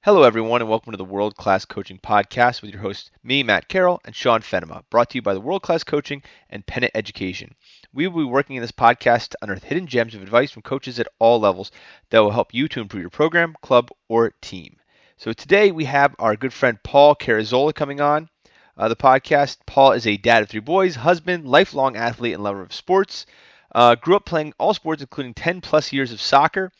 Hello, everyone, and welcome to the World Class Coaching Podcast with your hosts, me, Matt Carroll, and Sean Fenema, brought to you by the World Class Coaching and Pennant Education. We will be working in this podcast to unearth hidden gems of advice from coaches at all levels that will help you to improve your program, club, or team. So today we have our good friend Paul Carrizola coming on the podcast. Paul is a dad of three boys, husband, lifelong athlete, and lover of sports. Grew up playing all sports, including 10 plus years of soccer.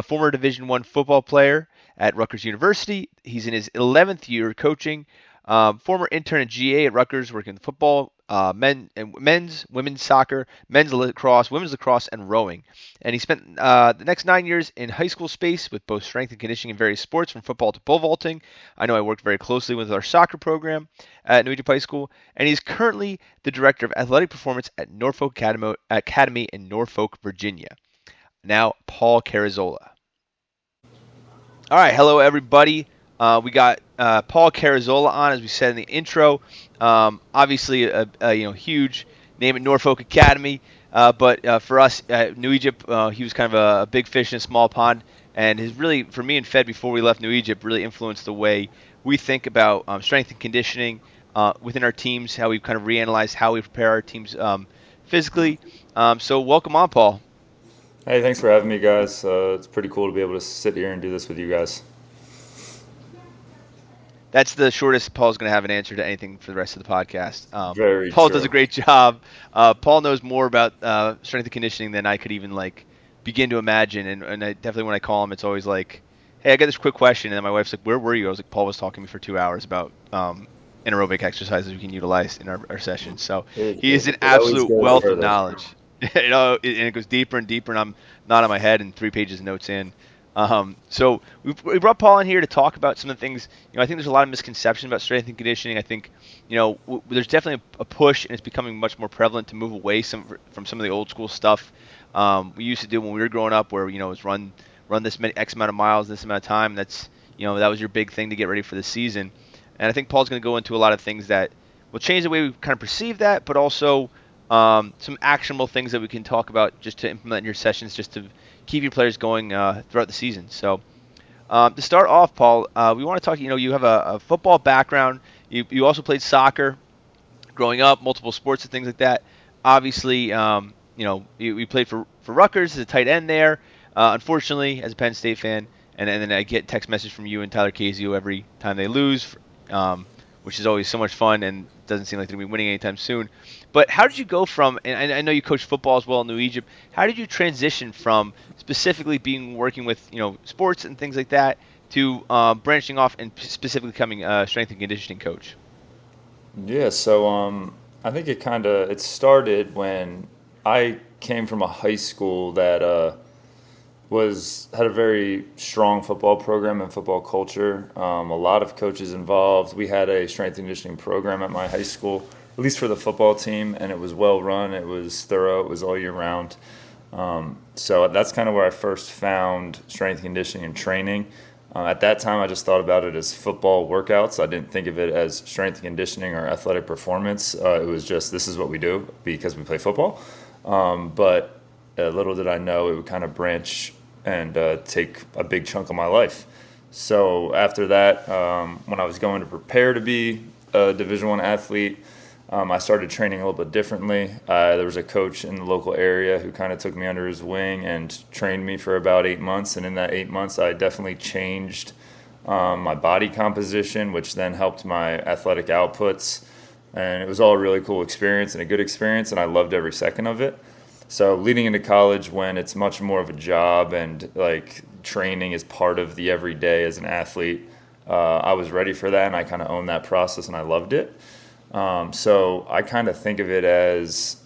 Former Division I football player at Rutgers University. He's in his 11th year coaching. Former intern at GA at Rutgers, working in football, men's, women's soccer, men's lacrosse, women's lacrosse, and rowing. And he spent the next 9 years in high school space with both strength and conditioning in various sports, from football to pole vaulting. I know I worked very closely with our soccer program at New Egypt High School, and he's currently the director of athletic performance at Norfolk Academy in Norfolk, Virginia. Now, Paul Carrizola. All right, hello everybody. We got Paul Carrizola on, as we said in the intro. Obviously, a huge name at Norfolk Academy, but for us at New Egypt, he was kind of a big fish in a small pond, and has really, for me and Fed before we left New Egypt, really influenced the way we think about strength and conditioning within our teams, how we kind of reanalyze how we prepare our teams physically. So welcome on, Paul. Hey, thanks for having me, guys. It's pretty cool to be able to sit here and do this with you guys. That's the shortest Paul's going to have an answer to anything for the rest of the podcast. Very Paul true. does a great job. Paul knows more about strength and conditioning than I could even begin to imagine. And I definitely, when I call him, it's always like, "Hey, I got this quick question." And then my wife's like, "Where were you?" I was like, "Paul was talking to me for 2 hours about anaerobic exercises we can utilize in our sessions." So he is an absolute wealth of knowledge. And it goes deeper and deeper, and I'm nodding my head and 3 pages of notes in. So we brought Paul in here to talk about some of the things. I think there's a lot of misconceptions about strength and conditioning. I think, there's definitely a push, and it's becoming much more prevalent to move away from some of the old school stuff we used to do when we were growing up, where it was run this many X amount of miles, this amount of time. That's that was your big thing to get ready for the season. And I think Paul's going to go into a lot of things that will change the way we kind of perceive that, but also some actionable things that we can talk about just to implement in your sessions, just to keep your players going throughout the season. So to start off, Paul, we want to talk. You have a football background. You also played soccer growing up, multiple sports and things like that. Obviously, you played for Rutgers as a tight end there. Unfortunately, as a Penn State fan, and then I get text message from you and Tyler Casio every time they lose, which is always so much fun, and doesn't seem like they're going to be winning anytime soon. But how did you go from, and I know you coached football as well in New Egypt, how did you transition from specifically working with sports and things like that to branching off and specifically becoming a strength and conditioning coach? Yeah, so I think it started when I came from a high school that had a very strong football program and football culture. A lot of coaches involved. We had a strength and conditioning program at my high school, at least for the football team, and it was well run. It was thorough. It was all year round. So that's kind of where I first found strength and conditioning and training. At that time, I just thought about it as football workouts. I didn't think of it as strength and conditioning or athletic performance. It was just, this is what we do because we play football. But little did I know it would kind of branch and take a big chunk of my life. So after that, when I was going to prepare to be a Division I athlete, I started training a little bit differently. There was a coach in the local area who kind of took me under his wing and trained me for about 8 months. And in that 8 months, I definitely changed my body composition, which then helped my athletic outputs. And it was all a really cool experience and a good experience, and I loved every second of it. So leading into college, when it's much more of a job and training is part of the everyday as an athlete, I was ready for that, and I kind of owned that process, and I loved it. So I kind of think of it as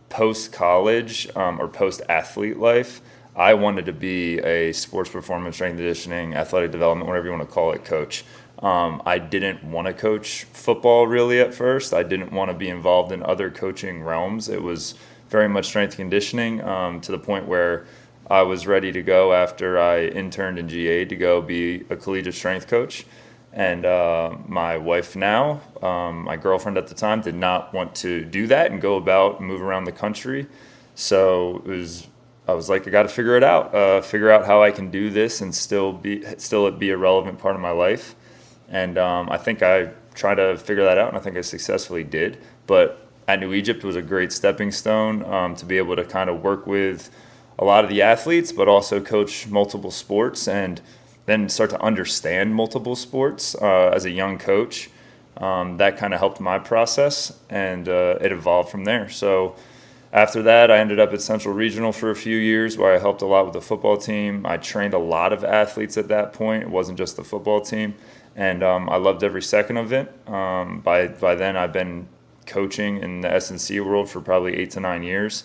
post-college or post-athlete life. I wanted to be a sports performance, strength and conditioning, athletic development, whatever you want to call it, coach. I didn't want to coach football really at first. I didn't want to be involved in other coaching realms. It was very much strength and conditioning to the point where I was ready to go after I interned in GA to go be a collegiate strength coach. And my wife now, my girlfriend at the time, did not want to do that and go about and move around the country. So it was I was like, I got to figure it out, figure out how I can do this and still it be a relevant part of my life. And I think I tried to figure that out, and I think I successfully did. But at New Egypt was a great stepping stone to be able to kind of work with a lot of the athletes, but also coach multiple sports and then start to understand multiple sports as a young coach. That kind of helped my process, and it evolved from there. So after that, I ended up at Central Regional for a few years where I helped a lot with the football team. I trained a lot of athletes at that point. It wasn't just the football team. And I loved every second of it. By then, I've been coaching in the S&C world for probably 8 to 9 years.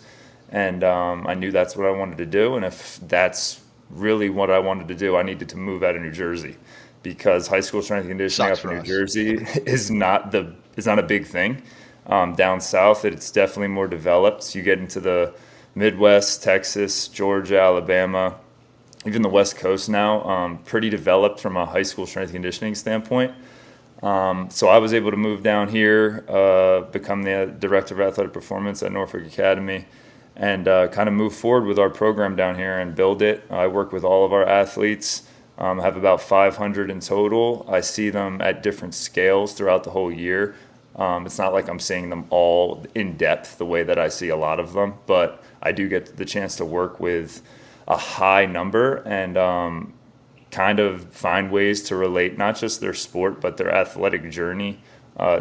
And I knew that's what I wanted to do. And if that's really what I wanted to do, I needed to move out of New Jersey, because high school strength and conditioning up in New Jersey is not a big thing. Down south, it's definitely more developed. You get into the Midwest, Texas, Georgia, Alabama, even the West Coast now, pretty developed from a high school strength and conditioning standpoint. So I was able to move down here, become the director of athletic performance at Norfolk Academy, and kind of move forward with our program down here and build it. I work with all of our athletes. I have about 500 in total. I see them at different scales throughout the whole year. It's not like I'm seeing them all in depth the way that I see a lot of them, but I do get the chance to work with a high number and kind of find ways to relate not just their sport, but their athletic journey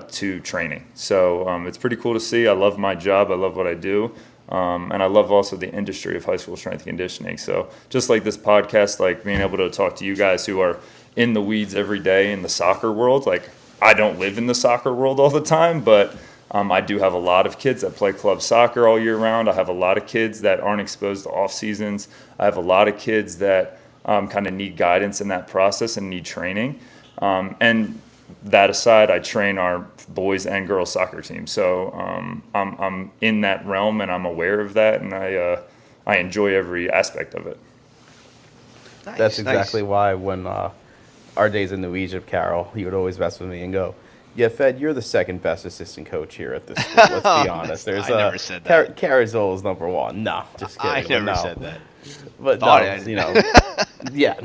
to training. So it's pretty cool to see. I love my job. I love what I do. And I love also the industry of high school strength and conditioning. So just like this podcast, like being able to talk to you guys who are in the weeds every day in the soccer world, like I don't live in the soccer world all the time, but I do have a lot of kids that play club soccer all year round. I have a lot of kids that aren't exposed to off seasons. I have a lot of kids that kind of need guidance in that process and need training. And that aside, I train our boys and girls soccer team. So I'm in that realm and I'm aware of that, and I enjoy every aspect of it. Nice, that's exactly why when our days in New Egypt, Carol, he would always mess with me and go, "Yeah, Fed, you're the second best assistant coach here at this school. Let's be honest." There's I never said that. Carrizola's number one. No, just kidding. I never said that. But yeah.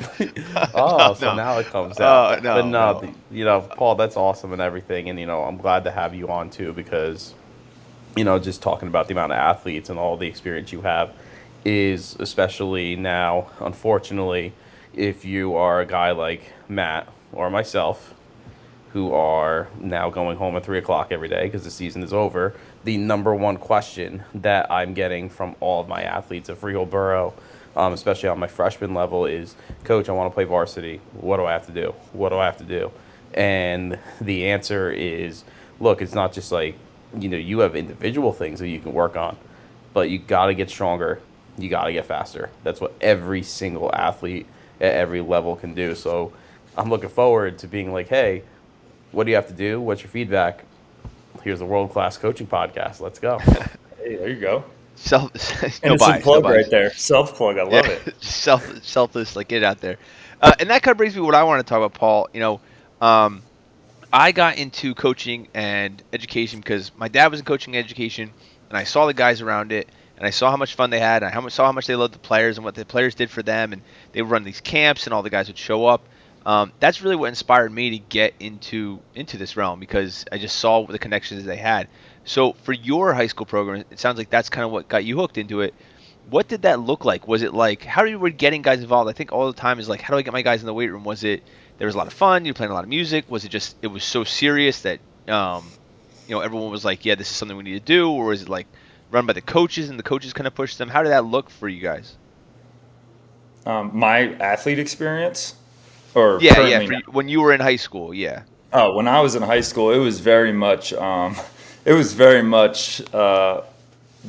So now it comes out. But Paul, that's awesome and everything, and I'm glad to have you on too, because just talking about the amount of athletes and all the experience you have is, especially now, unfortunately, if you are a guy like Matt or myself, who are now going home at 3 o'clock every day because the season is over, the number one question that I'm getting from all of my athletes at Freehold Borough, especially on my freshman level, is, "Coach, I want to play varsity. What do I have to do? What do I have to do?" And the answer is, look, it's not just like, you have individual things that you can work on, but you got to get stronger. You got to get faster. That's what every single athlete at every level can do. So I'm looking forward to being like, hey, what do you have to do? What's your feedback? Here's a world-class coaching podcast. Let's go. Hey, there you go. Self-plug right there. Self-plug. I love it. Selfless, like, get it out there. And that kind of brings me to what I want to talk about, Paul. I got into coaching and education because my dad was in coaching and education, and I saw the guys around it, and I saw how much fun they had, and I saw how much they loved the players and what the players did for them, and they would run these camps, and all the guys would show up. That's really what inspired me to get into this realm, because I just saw the connections they had. So for your high school program, it sounds like that's kind of what got you hooked into it. What did that look like? Was it like, how you were getting guys involved? I think all the time is like, how do I get my guys in the weight room? Was it there was a lot of fun? You were playing a lot of music? Was it just it was so serious that everyone was like, yeah, this is something we need to do? Or is it like run by the coaches and the coaches kind of push them? How did that look for you guys? My athlete experience, or when you were in high school, yeah. Oh, when I was in high school, it was very much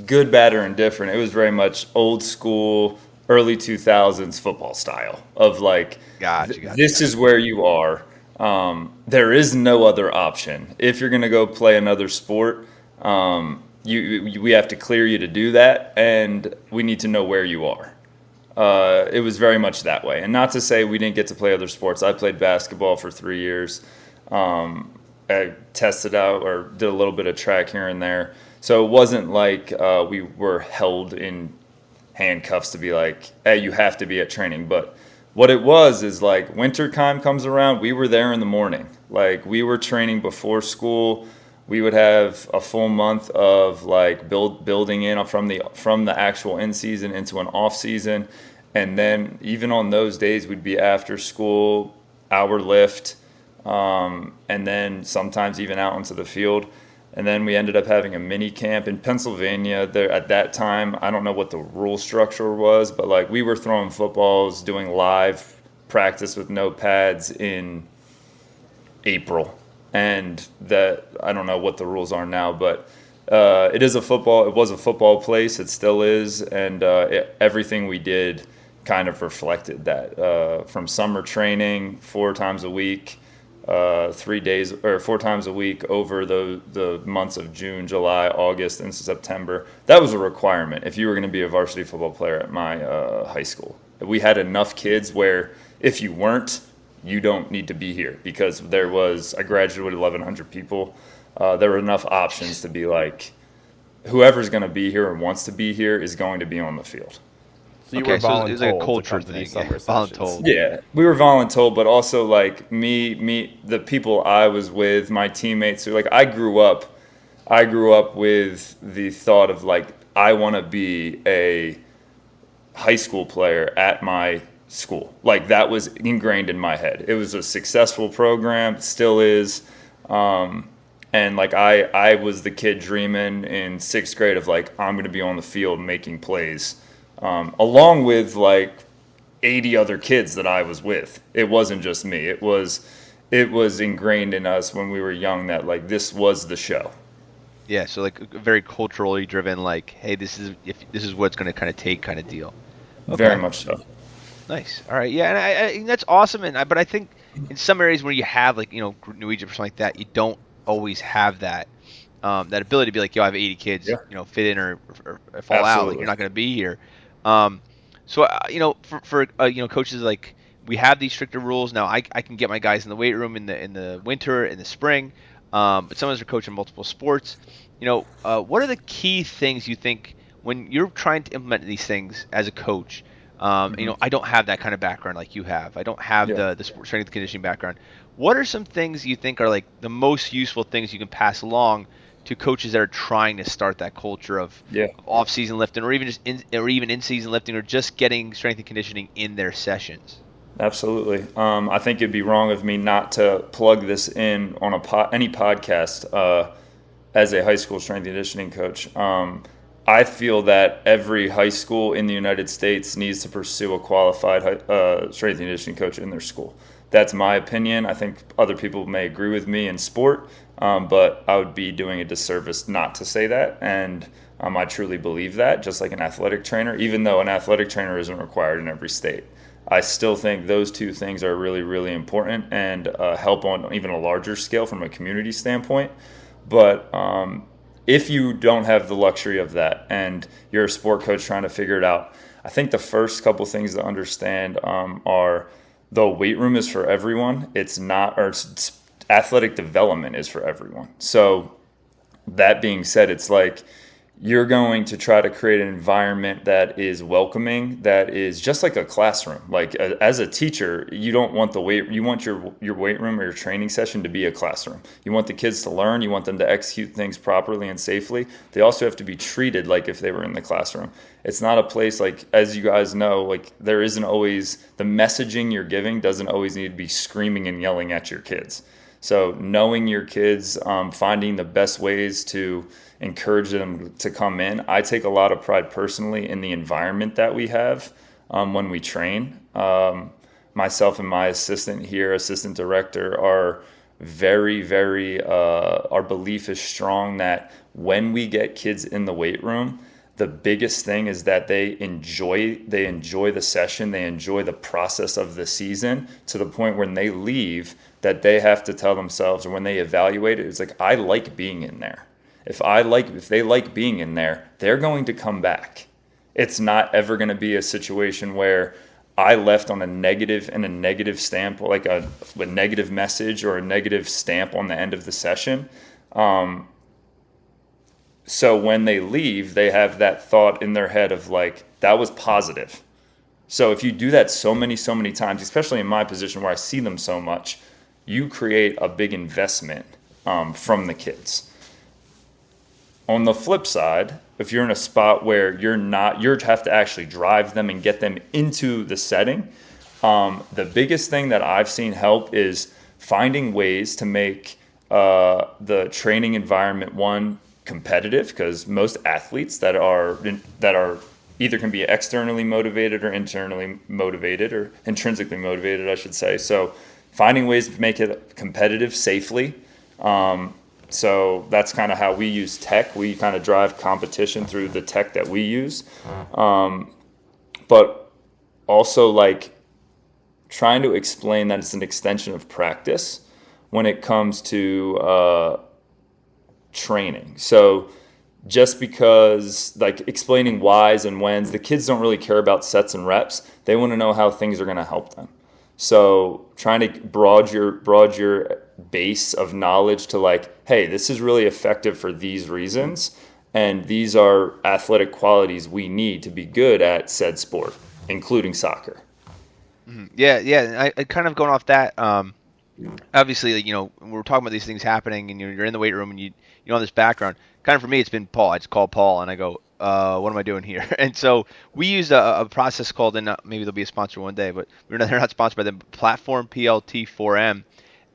good, bad, or indifferent. It was very much old school, early 2000s football style of like, this is where you are. There is no other option. If you're going to go play another sport, we have to clear you to do that, and we need to know where you are. It was very much that way. And not to say we didn't get to play other sports. I played basketball for 3 years. I tested out or did a little bit of track here and there. So it wasn't like we were held in handcuffs to be like, hey, you have to be at training. But what it was is like winter time comes around, we were there in the morning. Like we were training before school. We would have a full month of like building in from the actual in season into an off season. And then even on those days, we'd be after school, hour lift, and then sometimes even out onto the field. And then we ended up having a mini camp in Pennsylvania. There at that time, I don't know what the rule structure was, but like we were throwing footballs, doing live practice with no pads in April. And that I don't know what the rules are now, but it was a football place. It still is, and everything we did kind of reflected that. From summer training 4 times a week, 3 days or 4 times a week over the months of June, July, August, and September. That was a requirement if you were going to be a varsity football player at my high school. We had enough kids where if you weren't, you don't need to be here, because I graduated with 1,100 people. There were enough options to be like, whoever's going to be here and wants to be here is going to be on the field. So you were voluntold. So it was like a culture thing. Voluntold. Yeah, we were voluntold, but also like the people I was with, my teammates. Like I grew up with the thought of like, I want to be a high school player at my school. Like that was ingrained in my head. It was a successful program, still is. And like I was the kid dreaming in 6th grade of like, I'm going to be on the field making plays. Along with like 80 other kids that I was with. It wasn't just me. It was ingrained in us when we were young that like this was the show. Yeah, so like very culturally driven, like, hey, this is what's going to kind of take kind of deal. Okay. Very much so. Nice. All right. Yeah, and that's awesome. But I think in some areas where you have like New Egypt or something like that, you don't always have that ability to be like, yo, I have 80 kids, fit in or fall out. Like you're not going to be here. So for coaches, like we have these stricter rules now. I can get my guys in the weight room in the winter, in the spring, but some of us are coaching multiple sports. What are the key things you think when you're trying to implement these things as a coach? I don't have that kind of background like you have. I don't have the sport strength and conditioning background. What are some things you think are like the most useful things you can pass along to coaches that are trying to start that culture of off-season lifting, or even just in-season lifting, or just getting strength and conditioning in their sessions? Absolutely. I think it'd be wrong of me not to plug this in on any podcast as a high school strength and conditioning coach. I feel that every high school in the United States needs to pursue a qualified strength and conditioning coach in their school. That's my opinion. I think other people may agree with me in sport, but I would be doing a disservice not to say that. And I truly believe that, just like an athletic trainer, even though an athletic trainer isn't required in every state. I still think those two things are really, really important and help on even a larger scale from a community standpoint. But if you don't have the luxury of that and you're a sport coach trying to figure it out, I think the first couple things to understand are the weight room is for everyone. Athletic development is for everyone. So that being said, it's like you're going to try to create an environment that is welcoming, that is just like a classroom. Like as a teacher, you don't want you want your weight room or your training session to be a classroom. You want the kids to learn, you want them to execute things properly and safely. They also have to be treated like if they were in the classroom. It's not a place like, as you guys know, like there isn't always, the messaging you're giving doesn't always need to be screaming and yelling at your kids. So knowing your kids, finding the best ways to encourage them to come in. I take a lot of pride personally in the environment that we have when we train. Myself and my assistant director, are very, very, our belief is strong that when we get kids in the weight room, the biggest thing is that they enjoy the session, they enjoy the process of the season, to the point when they leave that they have to tell themselves, or when they evaluate it, it's like, I like being in there. If they like being in there, they're going to come back. It's not ever going to be a situation where I left on a negative stamp, like a negative message or a negative stamp on the end of the session. So when they leave, they have that thought in their head of like, that was positive. So if you do that so many times, especially in my position where I see them so much, you create a big investment from the kids. On the flip side, if you're in a spot where you have to actually drive them and get them into the setting, the biggest thing that I've seen help is finding ways to make the training environment, one, competitive, because most athletes that are either can be externally motivated or internally motivated, or intrinsically motivated, I should say. So finding ways to make it competitive safely. So that's kind of how we use tech. We kind of drive competition through the tech that we use. But also like trying to explain that it's an extension of practice when it comes to training. So just because like explaining whys and whens, the kids don't really care about sets and reps. They want to know how things are going to help them. So trying to broad your base of knowledge to like, hey, this is really effective for these reasons, and these are athletic qualities we need to be good at said sport, including soccer. Yeah. I kind of going off that. Obviously, like, we're talking about these things happening, and you're in the weight room, and you're on this background. Kind of for me, it's been Paul. I just call Paul, and I go, what am I doing here? And so we used a process called, and maybe they'll be a sponsor one day, but they're not sponsored by them, Platform PLT4M.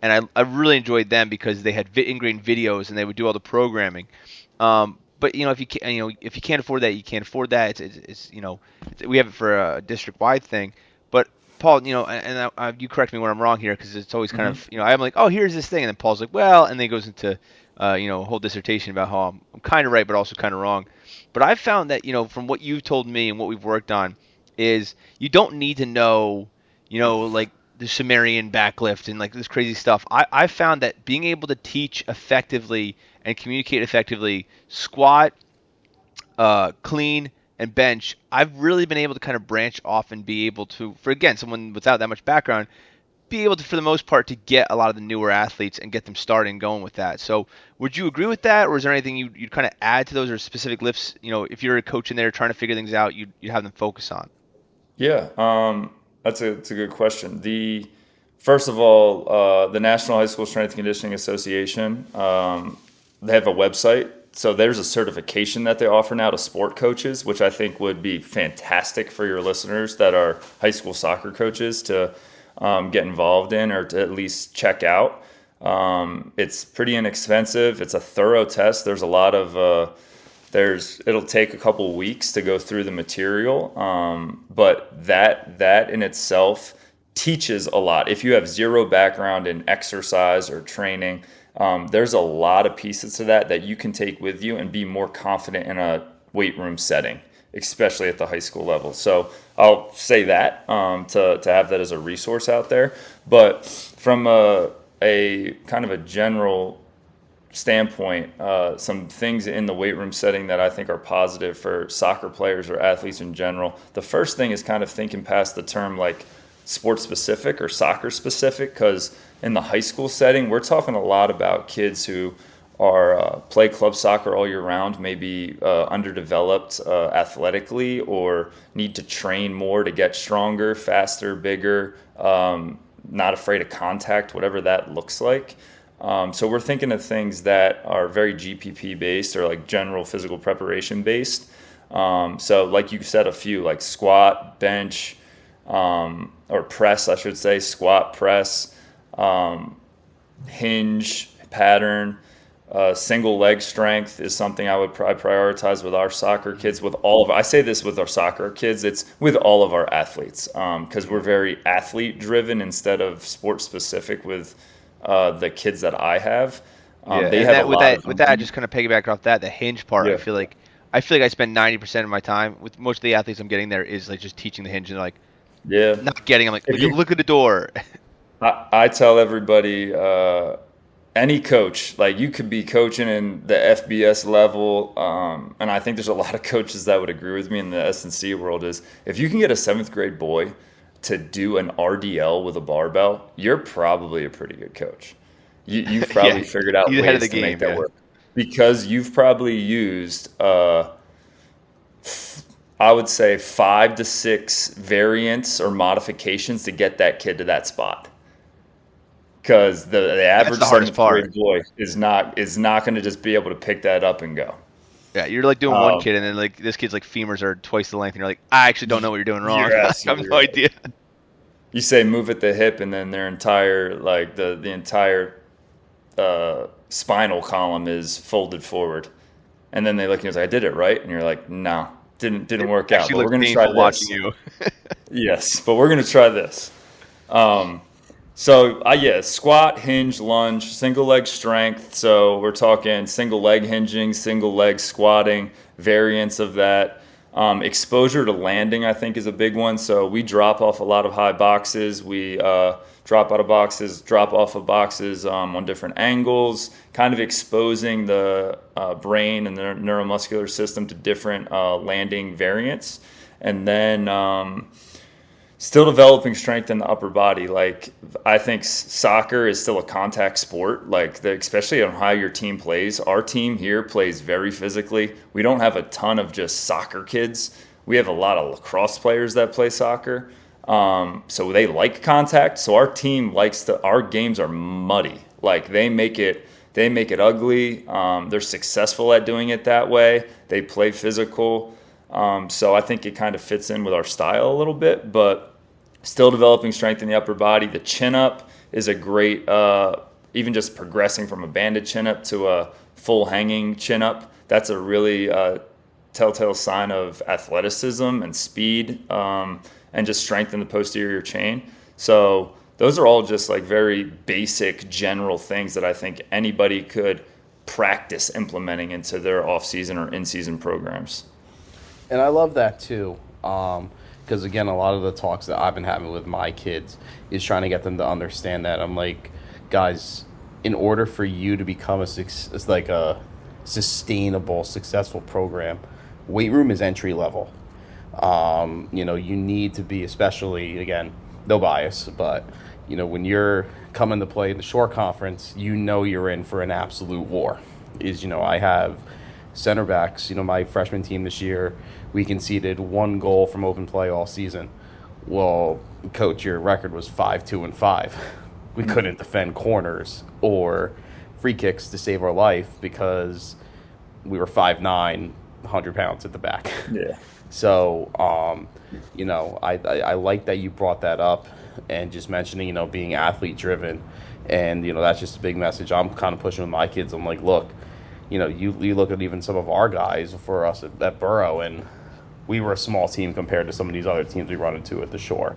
And I really enjoyed them because they had ingrained videos, and they would do all the programming. But if you can't afford that, you can't afford that. It's we have it for a district-wide thing. But Paul, and you correct me when I'm wrong here, because it's always kind of, I'm like, oh, here's this thing, and then Paul's like, well, and then he goes into a whole dissertation about how I'm kind of right, but also kind of wrong. But I've found that, from what you've told me and what we've worked on, is you don't need to know, like the Sumerian backlift and like this crazy stuff. I've found that being able to teach effectively and communicate effectively squat, clean, and bench, I've really been able to kind of branch off and be able to, for again, someone without that much background, be able to, for the most part, to get a lot of the newer athletes and get them started and going with that. So would you agree with that, or is there anything you'd kind of add to those, or specific lifts, if you're a coach in there trying to figure things out, you'd have them focus on? Yeah, that's a good question. First of all, the National High School Strength and Conditioning Association, they have a website. So there's a certification that they offer now to sport coaches, which I think would be fantastic for your listeners that are high school soccer coaches to get involved in, or to at least check out. It's pretty inexpensive. It's a thorough test. There's a lot of it'll take a couple weeks to go through the material, but that in itself teaches a lot. If you have zero background in exercise or training, there's a lot of pieces to that you can take with you and be more confident in a weight room setting, especially at the high school level. So I'll say that to have that as a resource out there. But from a kind of a general standpoint, some things in the weight room setting that I think are positive for soccer players or athletes in general. The first thing is kind of thinking past the term like sports specific or soccer specific, because in the high school setting, we're talking a lot about kids who are play club soccer all year round, maybe underdeveloped athletically, or need to train more to get stronger, faster, bigger, not afraid of contact, whatever that looks like. So we're thinking of things that are very GPP based, or like general physical preparation based. So like you said, a few like squat, bench, or press, I should say, squat, press, hinge pattern, single leg strength is something I would prioritize with our soccer kids. I say this with our soccer kids, it's with all of our athletes, because we're very athlete driven instead of sport specific with the kids that I have. They have with that, just kind of piggyback off that, the hinge part. Yeah. I feel like I spend 90% of my time with most of the athletes I'm getting there is like just teaching the hinge, and like, not getting. I'm like, look at the door. I tell everybody, any coach, like you could be coaching in the FBS level, and I think there's a lot of coaches that would agree with me in the S&C world, is if you can get a 7th grade boy to do an RDL with a barbell, you're probably a pretty good coach. You've probably figured out ways to make that work, because you've probably used I would say 5 to 6 variants or modifications to get that kid to that spot. Because the average seventh grade boy is not going to just be able to pick that up and go. Yeah, you're like doing one kid, and then like this kid's like femurs are twice the length, and you're like, I actually don't know what you're doing wrong. I have no idea. You say move at the hip, and then their entire like the entire spinal column is folded forward, and then they look and you're like, I did it right, and you're like, no, didn't work out. But we're going to try this. Watching you. Yes, but we're going to try this. So, squat, hinge, lunge, single leg strength. So we're talking single leg hinging, single leg squatting, variants of that. Exposure to landing, I think, is a big one. So we drop off a lot of high boxes. We drop out of boxes, drop off of boxes on different angles, kind of exposing the brain and the neuromuscular system to different landing variants. And then still developing strength in the upper body. Like, I think soccer is still a contact sport, like especially on how your team plays. Our team here plays very physically. We don't have a ton of just soccer kids. We have a lot of lacrosse players that play soccer. So they like contact. So our team our games are muddy. Like, they make it ugly. They're successful at doing it that way. They play physical. So I think it kind of fits in with our style a little bit, but still developing strength in the upper body. The chin up is a great, even just progressing from a banded chin up to a full hanging chin up. That's a really telltale sign of athleticism and speed, and just strength in the posterior chain. So those are all just like very basic general things that I think anybody could practice implementing into their off-season or in-season programs. And I love that too, because again, a lot of the talks that I've been having with my kids is trying to get them to understand that. I'm like, guys, in order for you to become a sustainable, successful program, weight room is entry level. You need to be, especially, again, no bias, but when you're coming to play in the shore conference, you're in for an absolute war. I have center backs. My freshman team this year, we conceded 1 goal from open play all season. Well, coach, your record was 5-2-5. We couldn't defend corners or free kicks to save our life because we were 5'9", 100 pounds at the back. Yeah. So, I like that you brought that up and just mentioning, being athlete driven. And, that's just a big message I'm kind of pushing with my kids. I'm like, look, you look at even some of our guys for us at Borough, and we were a small team compared to some of these other teams we run into at the shore.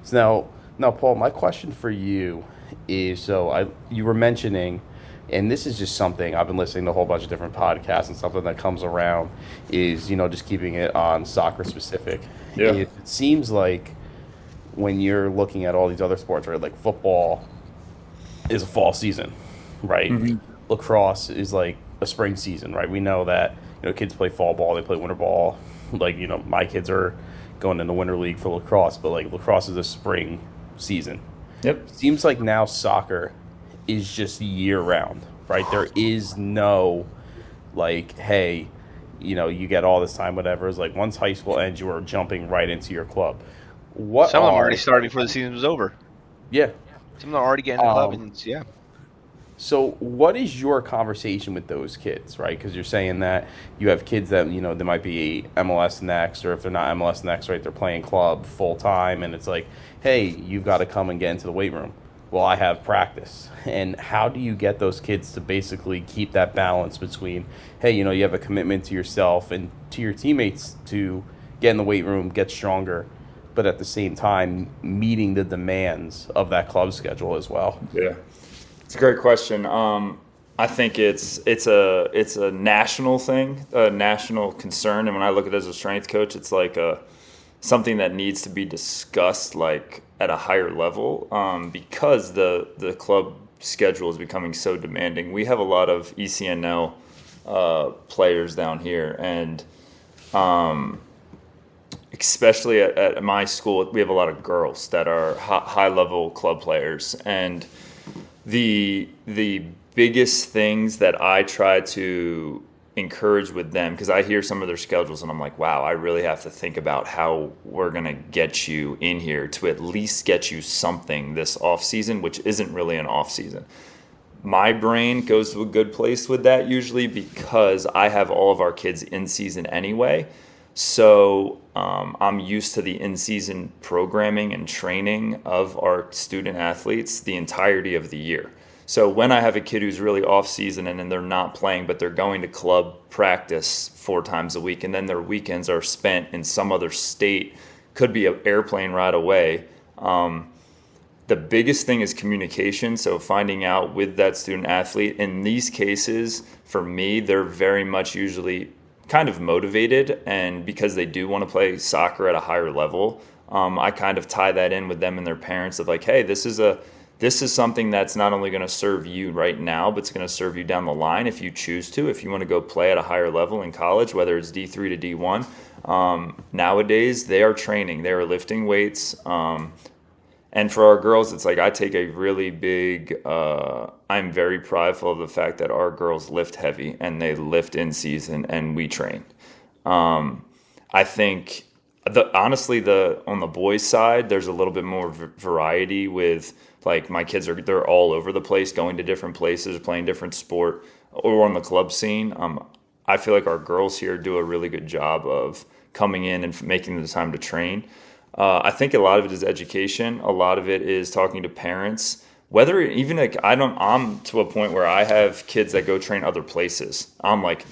So now, Paul, my question for you is, you were mentioning, and this is just something I've been listening to a whole bunch of different podcasts, and something that comes around is, just keeping it on soccer specific. Yeah. It seems like when you're looking at all these other sports, right, like football is a fall season, right? Mm-hmm. Lacrosse is like a spring season, right? We know that, kids play fall ball, they play winter ball. Like, my kids are going in the winter league for lacrosse, but like lacrosse is a spring season. Yep. Seems like now soccer is just year round, right? There is no like, hey, you get all this time, whatever. It's like once high school ends, you are jumping right into your club. Some of them already started before the season was over. Yeah. Some of them are already getting in the club, and yeah. So what is your conversation with those kids, right? Because you're saying that you have kids that, they might be MLS next, or if they're not MLS next, right, they're playing club full time, and it's like, hey, you've got to come and get into the weight room. Well, I have practice. And how do you get those kids to basically keep that balance between, hey, you have a commitment to yourself and to your teammates to get in the weight room, get stronger, but at the same time meeting the demands of that club schedule as well? Yeah. It's a great question. I think it's a national thing, a national concern. And when I look at it as a strength coach, it's like something that needs to be discussed like at a higher level, because the club schedule is becoming so demanding. We have a lot of ECNL players down here, and especially at my school, we have a lot of girls that are high level club players, and the biggest things that I try to encourage with them, because I hear some of their schedules and I'm like, wow, I really have to think about how we're going to get you in here to at least get you something this off season, which isn't really an off season. My brain goes to a good place with that usually because I have all of our kids in season anyway. So I'm used to the in-season programming and training of our student athletes the entirety of the year. So when I have a kid who's really off-season and then they're not playing, but they're going to club practice 4 times a week, and then their weekends are spent in some other state, could be an airplane ride away. The biggest thing is communication. So finding out with that student athlete. In these cases, for me, they're very much usually kind of motivated, and because they do want to play soccer at a higher level, I kind of tie that in with them and their parents of like, hey, this is something that's not only going to serve you right now, but it's going to serve you down the line if you choose to, if you want to go play at a higher level in college, whether it's D3 to D1. Nowadays, they are training, they are lifting weights. And for our girls, it's like I take a really big, I'm very prideful of the fact that our girls lift heavy and they lift in season and we train. I think honestly, on the boys' side, there's a little bit more variety with like my kids they're all over the place, going to different places, playing different sport, or on the club scene. I feel like our girls here do a really good job of coming in and making the time to train. I think a lot of it is education. A lot of it is talking to parents. Whether even like I'm to a point where I have kids that go train other places. I'm like,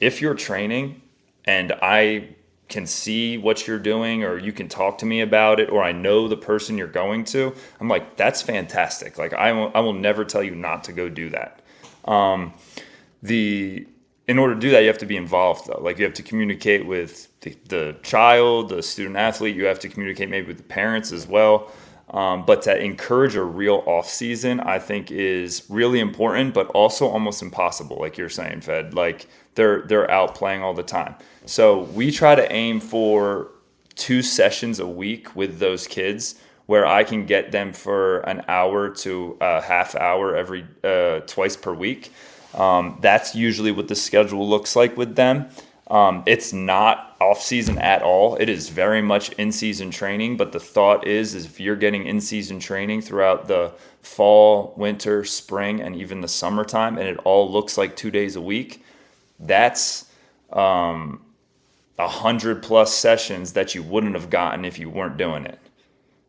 if you're training and I can see what you're doing, or you can talk to me about it, or I know the person you're going to, I'm like, that's fantastic. Like I will never tell you not to go do that. In order to do that, you have to be involved, though. Like you have to communicate with the child, the student athlete. You have to communicate maybe with the parents as well. But to encourage a real off season, I think is really important, but also almost impossible. Like you're saying, Fed, like they're out playing all the time. So we try to aim for 2 sessions a week with those kids, where I can get them for an hour to a half hour every twice per week. That's usually what the schedule looks like with them. It's not off season at all. It is very much in season training. But the thought is if you're getting in season training throughout the fall, winter, spring, and even the summertime, and it all looks like 2 days a week, that's 100+ sessions that you wouldn't have gotten if you weren't doing it.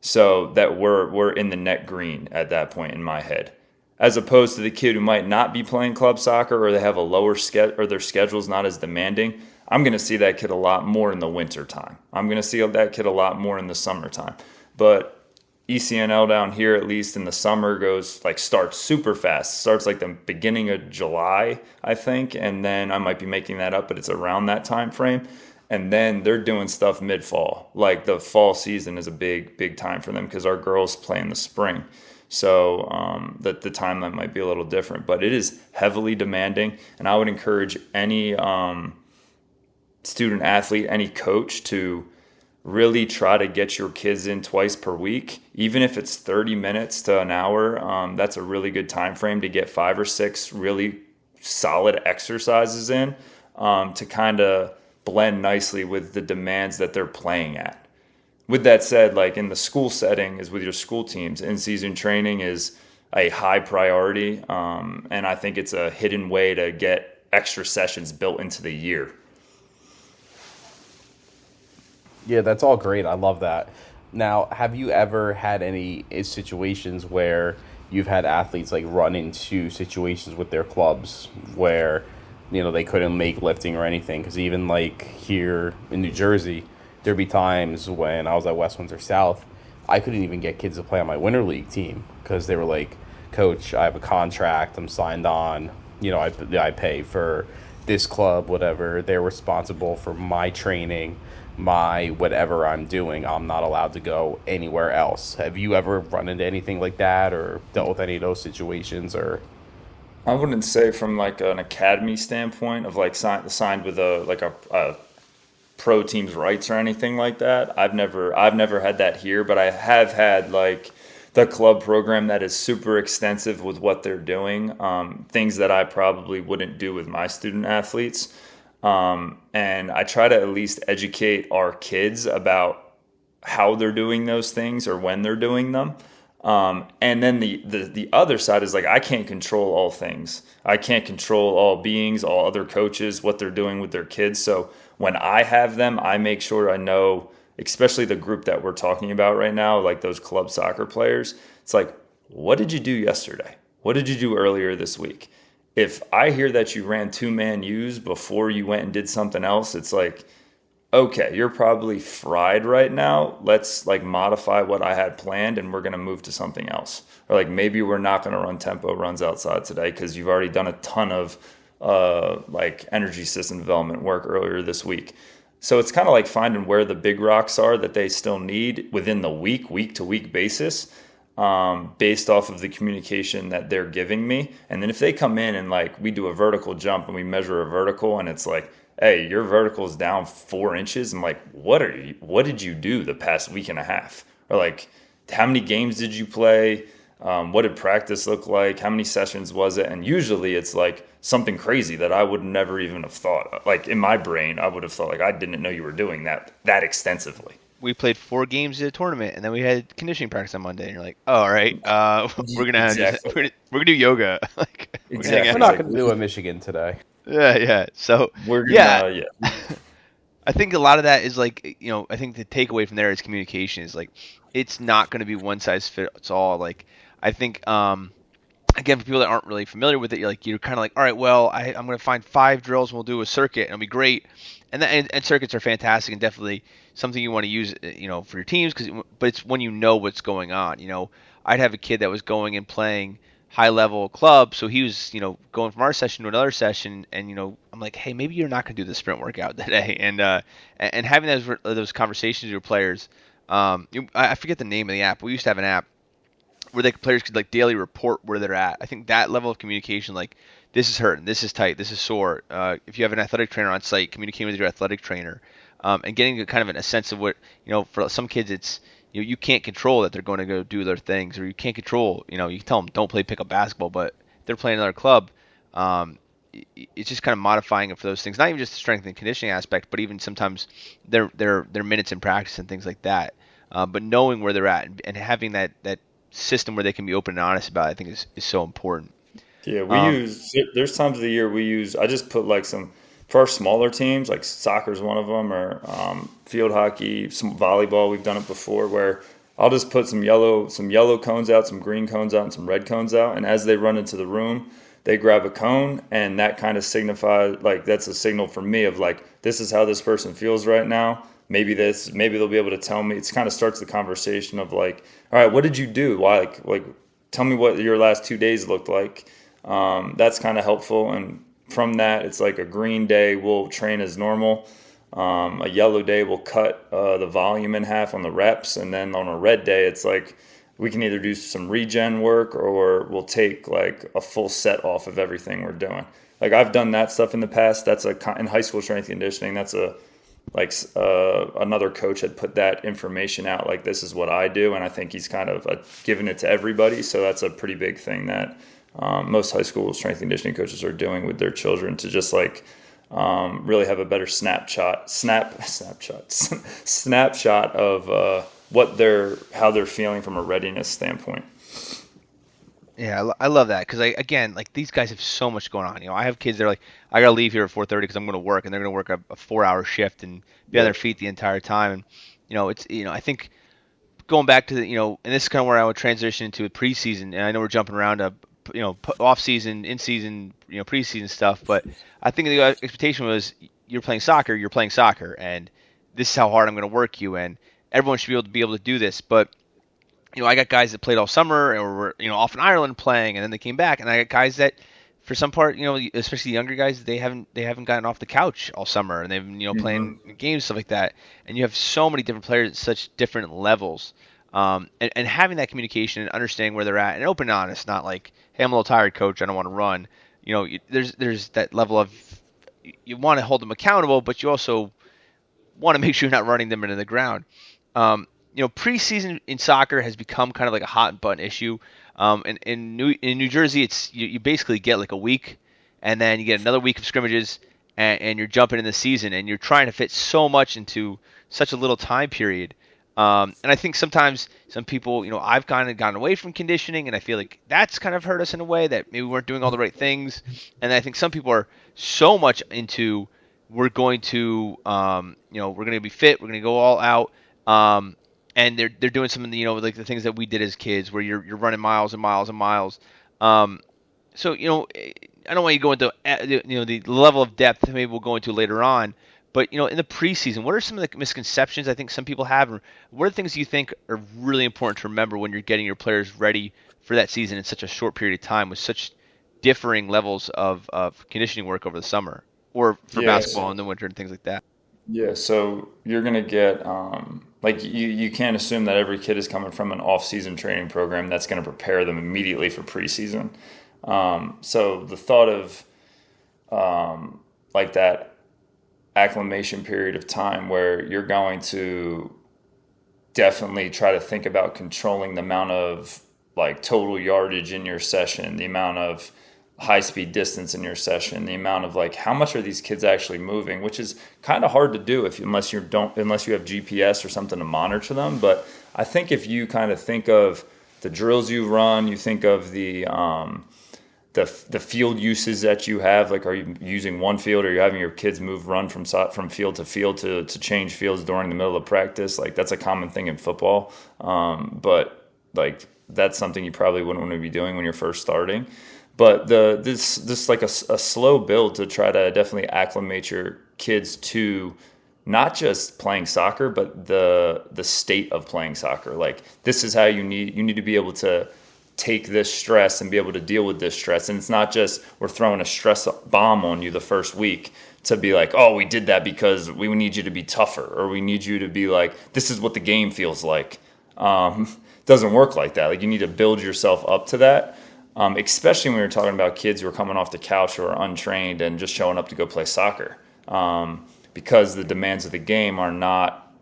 So that we're in the net green at that point in my head. As opposed to the kid who might not be playing club soccer, or they have a lower schedule, or their schedule's not as demanding. I'm going to see that kid a lot more in the winter time. I'm going to see that kid a lot more in the summertime. But ECNL down here, at least in the summer, starts super fast. Starts like the beginning of July, I think, and then I might be making that up, but it's around that time frame. And then they're doing stuff mid-fall. Like the fall season is a big time for them because our girls play in the spring. So the timeline might be a little different, but it is heavily demanding. And I would encourage any student athlete, any coach to really try to get your kids in twice per week, even if it's 30 minutes to an hour. That's a really good time frame to get 5 or 6 really solid exercises in to kind of blend nicely with the demands that they're playing at. With that said, like in the school setting, is with your school teams, in-season training is a high priority, and I think it's a hidden way to get extra sessions built into the year. Yeah, that's all great. I love that. Now, have you ever had any situations where you've had athletes like run into situations with their clubs where, they couldn't make lifting or anything? Because even like here in New Jersey, there'd be times when I was at West Windsor South, I couldn't even get kids to play on my Winter League team because they were like, Coach, I have a contract, I'm signed on, I pay for this club, whatever. They're responsible for my training, my whatever I'm doing. I'm not allowed to go anywhere else. Have you ever run into anything like that or dealt with any of those situations? Or I wouldn't say from like an academy standpoint of like signed with a pro team's rights or anything like that. I've never had that here, but I have had like the club program that is super extensive with what they're doing, things that I probably wouldn't do with my student athletes. And I try to at least educate our kids about how they're doing those things or when they're doing them. And then the other side is like, I can't control all things. I can't control all beings, all other coaches, what they're doing with their kids. So when I have them, I make sure I know, especially the group that we're talking about right now, like those club soccer players. It's like, what did you do yesterday? What did you do earlier this week? If I hear that you ran 2-man U's before you went and did something else, it's like, okay, you're probably fried right now. Let's like modify what I had planned and we're going to move to something else. Or like maybe we're not going to run tempo runs outside today because you've already done a ton of like energy system development work earlier this week. So it's kind of like finding where the big rocks are that they still need within the week to week basis, based off of the communication that they're giving me. And then if they come in and like we do a vertical jump and we measure a vertical and it's like, hey, your vertical is down 4 inches. I'm like, what did you do the past week and a half? Or like, how many games did you play? What did practice look like? How many sessions was it? And usually it's like something crazy that I would never even have thought. Like in my brain, I would have thought like, I didn't know you were doing that extensively. We played 4 games at a tournament, and then we had conditioning practice on Monday. And you're like, "Oh, all right, we're gonna do yoga." Like, exactly. We're not gonna do a Michigan today. Yeah. So I think a lot of that is like, I think the takeaway from there is communication. Is like, it's not going to be one size fits all. Like, I think, again, for people that aren't really familiar with it, you're kind of like, all right, well, I'm going to find 5 drills and we'll do a circuit and it'll be great. And circuits are fantastic and definitely something you want to use, for your teams. But it's when you know what's going on. I'd have a kid that was going and playing high level club, so he was, going from our session to another session, and I'm like, hey, maybe you're not going to do the sprint workout today, and having those conversations with your players. I forget the name of the app. We used to have an app where the players could like daily report where they're at. I think that level of communication, like, this is hurting, this is tight, this is sore. If you have an athletic trainer on site, communicating with your athletic trainer, and getting kind of a sense of what, for some kids it's, you can't control that they're going to go do their things, or you can't control, you can tell them don't play pickup basketball, but if they're playing another club, it's just kind of modifying it for those things. Not even just the strength and conditioning aspect, but even sometimes their minutes in practice and things like that. But knowing where they're at and having that system where they can be open and honest about it, I think is so important. Yeah, there's times of the year I just put like for our smaller teams, like soccer is one of them, or field hockey, some volleyball, we've done it before, where I'll just put some yellow cones out, some green cones out, and some red cones out. And as they run into the room, they grab a cone, and that kind of signifies, like, that's a signal for me of like, this is how this person feels right now. Maybe they'll be able to tell me. It kind of starts the conversation of like, all right, what did you do? Why, like tell me what your last 2 days looked like. That's kind of helpful. And from that, it's like a green day, we'll train as normal. A yellow day, we'll cut the volume in half on the reps. And then on a red day, it's like we can either do some regen work or we'll take like a full set off of everything we're doing. Like I've done that stuff in the past. In high school strength conditioning, another coach had put that information out, like, this is what I do. And I think he's kind of given it to everybody. So that's a pretty big thing that most high school strength conditioning coaches are doing with their children, to just like really have a better snapshot of how they're feeling from a readiness standpoint. Yeah, I love that, because again, like, these guys have so much going on. I have kids that are like, I gotta leave here at 4:30 because I'm going to work, and they're going to work a 4-hour shift and be on their feet the entire time. And it's I think going back to and this is kind of where I would transition into a preseason. And I know we're jumping around to off season, in season, preseason stuff, but I think the expectation was you're playing soccer, and this is how hard I'm going to work you, and everyone should be able to do this. But I got guys that played all summer or were off in Ireland playing, and then they came back, and I got guys that, for some part, especially the younger guys, they haven't gotten off the couch all summer, and they've been playing games, stuff like that. And you have so many different players at such different levels, and having that communication and understanding where they're at, and open and honest, not like, hey, I'm a little tired, coach, I don't want to run. There's that level of, you want to hold them accountable, but you also want to make sure you're not running them into the ground. preseason in soccer has become kind of like a hot button issue. And in New Jersey, it's you basically get like a week, and then you get another week of scrimmages, and you're jumping in the season, and you're trying to fit so much into such a little time period. And I think sometimes some people, I've kind of gotten away from conditioning, and I feel like that's kind of hurt us in a way that maybe we weren't doing all the right things. And I think some people are so much into we're going to, we're going to be fit, we're going to go all out. And they're doing some of the, like the things that we did as kids, where you're running miles and miles and miles. So I don't want you to go into the level of depth maybe we'll go into later on. But in the preseason, what are some of the misconceptions I think some people have? And what are the things you think are really important to remember when you're getting your players ready for that season in such a short period of time with such differing levels of conditioning work over the summer or for basketball in the winter and things like that? Yeah, so you're going to get, you can't assume that every kid is coming from an off-season training program that's going to prepare them immediately for preseason. So the thought of that acclimation period of time where you're going to definitely try to think about controlling the amount of total yardage in your session, the amount of high-speed distance in your session, the amount of how much are these kids actually moving, which is kind of hard to do unless you have GPS or something to monitor them. But I think if you kind of think of the drills you run, you think of the field uses that you have, are you using one field, or are you having your kids run from field to field to change fields during the middle of practice? That's a common thing in football, but that's something you probably wouldn't want to be doing when you're first starting. But this a slow build to try to definitely acclimate your kids to not just playing soccer, but the state of playing soccer. This is how you need to be able to take this stress and be able to deal with this stress. And it's not just we're throwing a stress bomb on you the first week to be we did that because we need you to be tougher, or we need you to be this is what the game feels like. Doesn't work like that. You need to build yourself up to that. Especially when you're talking about kids who are coming off the couch or are untrained and just showing up to go play soccer, because the demands of the game are not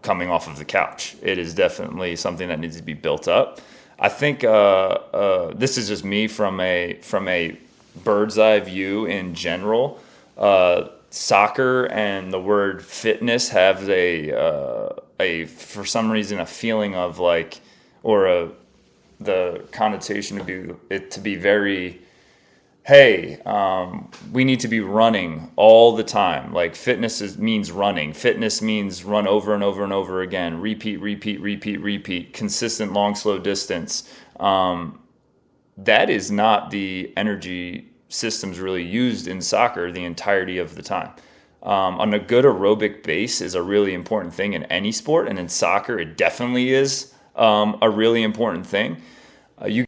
coming off of the couch. It is definitely something that needs to be built up. I think this is just me from a bird's eye view in general. Soccer and the word fitness have a for some reason a feeling of the connotation to be very, hey, we need to be running all the time. Fitness means running. Fitness means run over and over and over again. Repeat. Consistent, long, slow distance. That is not the energy systems really used in soccer the entirety of the time. On a good aerobic base is a really important thing in any sport, and in soccer it definitely is a really important thing. You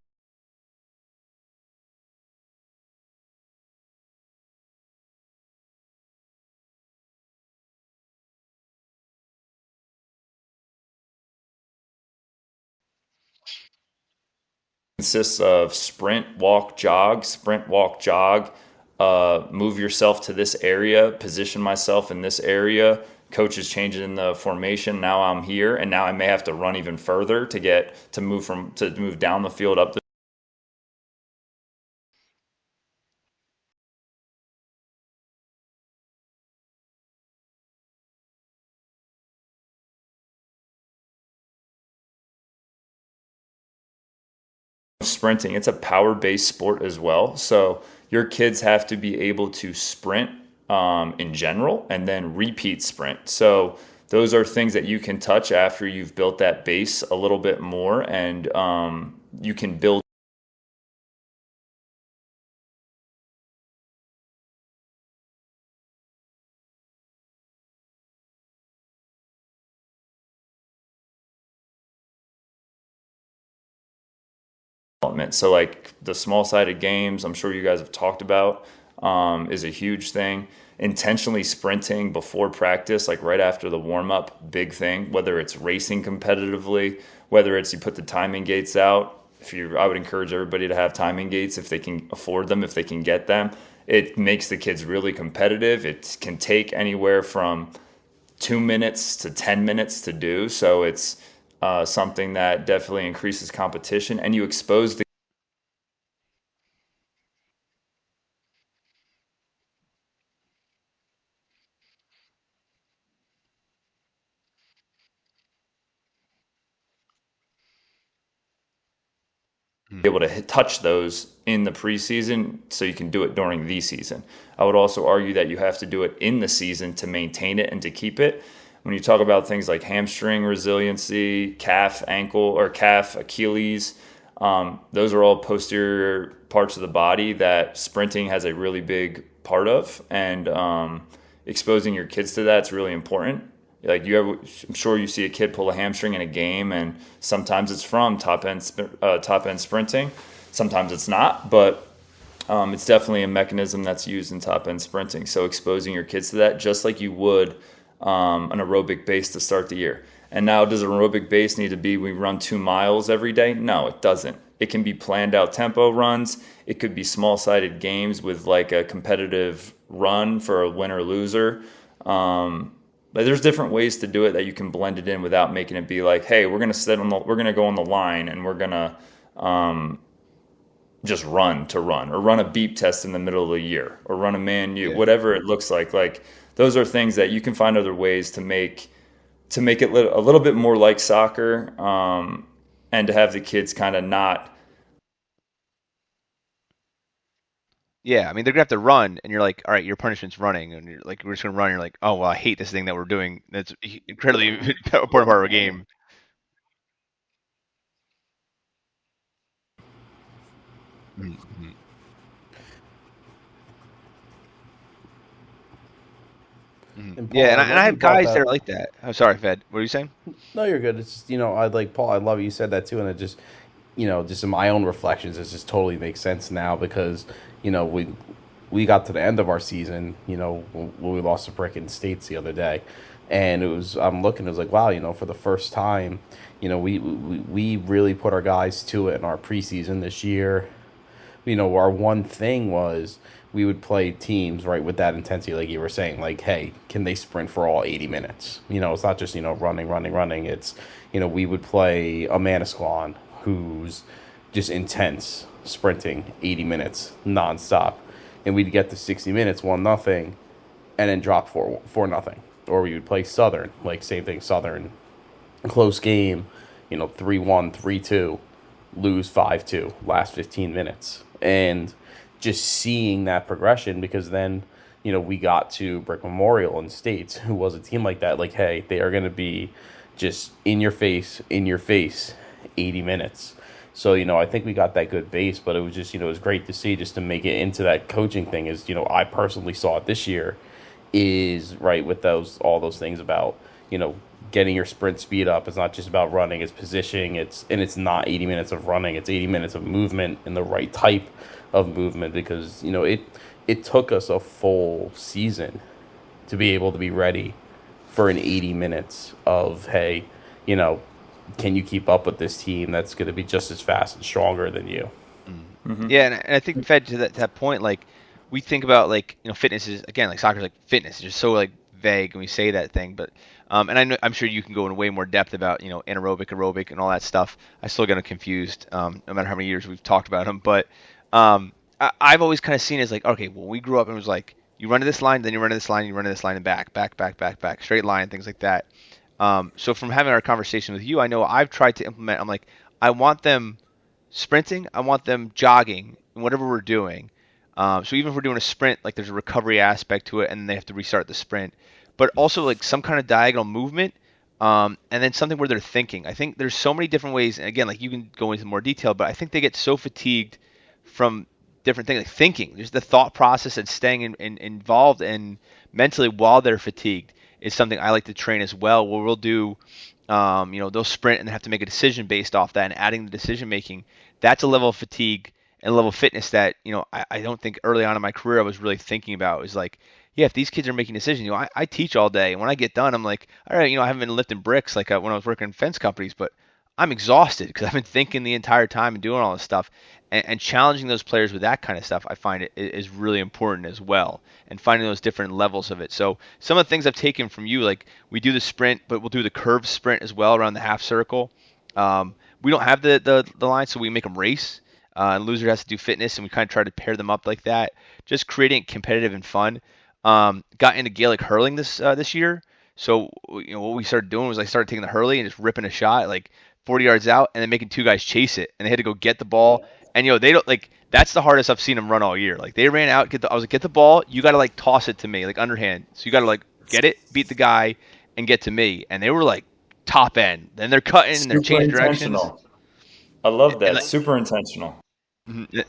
consists of sprint, walk, jog, move yourself to this area, position myself in this area. Coach is changing the formation. Now I'm here, and now I may have to run even further to move down the field up the sprinting. It's a power-based sport as well. So your kids have to be able to sprint in general and then repeat sprint. So those are things that you can touch after you've built that base a little bit more, and you can build development. So the small-sided games, I'm sure you guys have talked about, is a huge thing. Intentionally sprinting before practice, right after the warm-up, big thing. Whether it's racing competitively, whether it's you put the timing gates out. I would encourage everybody to have timing gates if they can afford them, if they can get them. It makes the kids really competitive. It can take anywhere from 2 minutes to 10 minutes to do. So it's something that definitely increases competition, and you expose the Mhm. able to touch those in the preseason so you can do it during the season. I would also argue that you have to do it in the season to maintain it and to keep it. When you talk about things like hamstring resiliency, calf, ankle, or calf, Achilles, those are all posterior parts of the body that sprinting has a really big part of, and exposing your kids to that's really important. Like I'm sure you see a kid pull a hamstring in a game, and sometimes it's from top end sprinting, sometimes it's not, but it's definitely a mechanism that's used in top end sprinting. So exposing your kids to that, just like you would an aerobic base to start the year. And now, does an aerobic base need to be we run 2 miles every day? No, it doesn't. It can be planned out tempo runs. It could be small sided games with like a competitive run for a winner loser. But there's different ways to do it that you can blend it in without making it be like, hey, we're gonna go on the line and we're gonna just run to run, or run a beep test in the middle of the year, or run a man U, Yeah. whatever it looks like. Like those are things that you can find other ways to make it a little bit more like soccer, and to have the kids kind of not. Yeah, I mean they're gonna have to run, and you're like, all right, your punishment's running, and you're like, we're just gonna run. And you're like, oh well, I hate this thing that we're doing. That's incredibly important part of our game. Mhm. Mhm. And Yeah, Paul, and I I love you have brought guys that that. are like that. I'm sorry, Fed. What are you saying? No, you're good. It's just, I like Paul. I love you said that too, and it just, just in my own reflections, it just totally makes sense now because, we got to the end of our season, when we lost to Brick States the other day, and I'm looking, it was like, wow, for the first time, we really put our guys to it in our preseason this year. Our one thing was we would play teams right with that intensity, like you were saying, like, hey, can they sprint for all 80 minutes? It's not just running, running, running. It's we would play a Manasquan who's just intense sprinting 80 minutes nonstop, and we'd get to 60 minutes 1-0, and then drop 4-0. Or we would play Southern, like same thing, Southern close game, 3-1, 3-2, lose 5-2 last 15 minutes. And just seeing that progression, because then, we got to Brick Memorial and States, who was a team like that. Like, hey, they are going to be just in your face, 80 minutes. So, I think we got that good base, but it was just, it was great to see just to make it into that coaching thing is, I personally saw it this year is right with all those things about, getting your sprint speed up. It's not just about running, it's positioning. It's not 80 minutes of running, it's 80 minutes of movement and the right type of movement, because, it took us a full season to be able to be ready for an 80 minutes of, hey, can you keep up with this team that's going to be just as fast and stronger than you? Mm-hmm. Yeah, and I think Fed to that point, like we think about like fitness is again like soccer's like fitness is just so like vague, and we say that thing, but and I'm sure you can go in way more depth about anaerobic, aerobic, and all that stuff. I still get them confused, no matter how many years we've talked about them. But I've always kind of seen it as like, okay, well, we grew up and it was like you run to this line, then you run to this line, you run to this line, and back, back, back, back, back, straight line, things like that. So from having our conversation with you, I know I've tried to implement. I'm like, I want them sprinting, I want them jogging, whatever we're doing. So even if we're doing a sprint, like there's a recovery aspect to it, and they have to restart the sprint. But also like some kind of diagonal movement, and then something where they're thinking. I think there's so many different ways. And again, like you can go into more detail, but I think they get so fatigued from different things, like thinking. Just the thought process and staying involved and mentally while they're fatigued is something I like to train as well. Where we'll do, they'll sprint and they have to make a decision based off that, and adding the decision making. That's a level of fatigue and a level of fitness that I don't think early on in my career I was really thinking about. It was like, yeah, if these kids are making decisions, I teach all day, and when I get done, I'm like, all right, I haven't been lifting bricks like when I was working in fence companies, but I'm exhausted because I've been thinking the entire time and doing all this stuff. And challenging those players with that kind of stuff, I find it is really important as well. And finding those different levels of it. So some of the things I've taken from you, like we do the sprint, but we'll do the curve sprint as well around the half circle. We don't have the line, so we make them race. And loser has to do fitness, and we kind of try to pair them up like that, just creating it competitive and fun. Got into Gaelic hurling this year, so what we started doing was I started taking the hurley and just ripping a shot like 40 yards out, and then making two guys chase it, and they had to go get the ball. And they don't like that's the hardest I've seen them run all year. Like they ran out, I was like, get the ball, you got to like toss it to me like underhand, so you got to like get it, beat the guy, and get to me. And they were like top end. Then they're cutting and they're changing directions. I love that. Like, super intentional. Mm-hmm.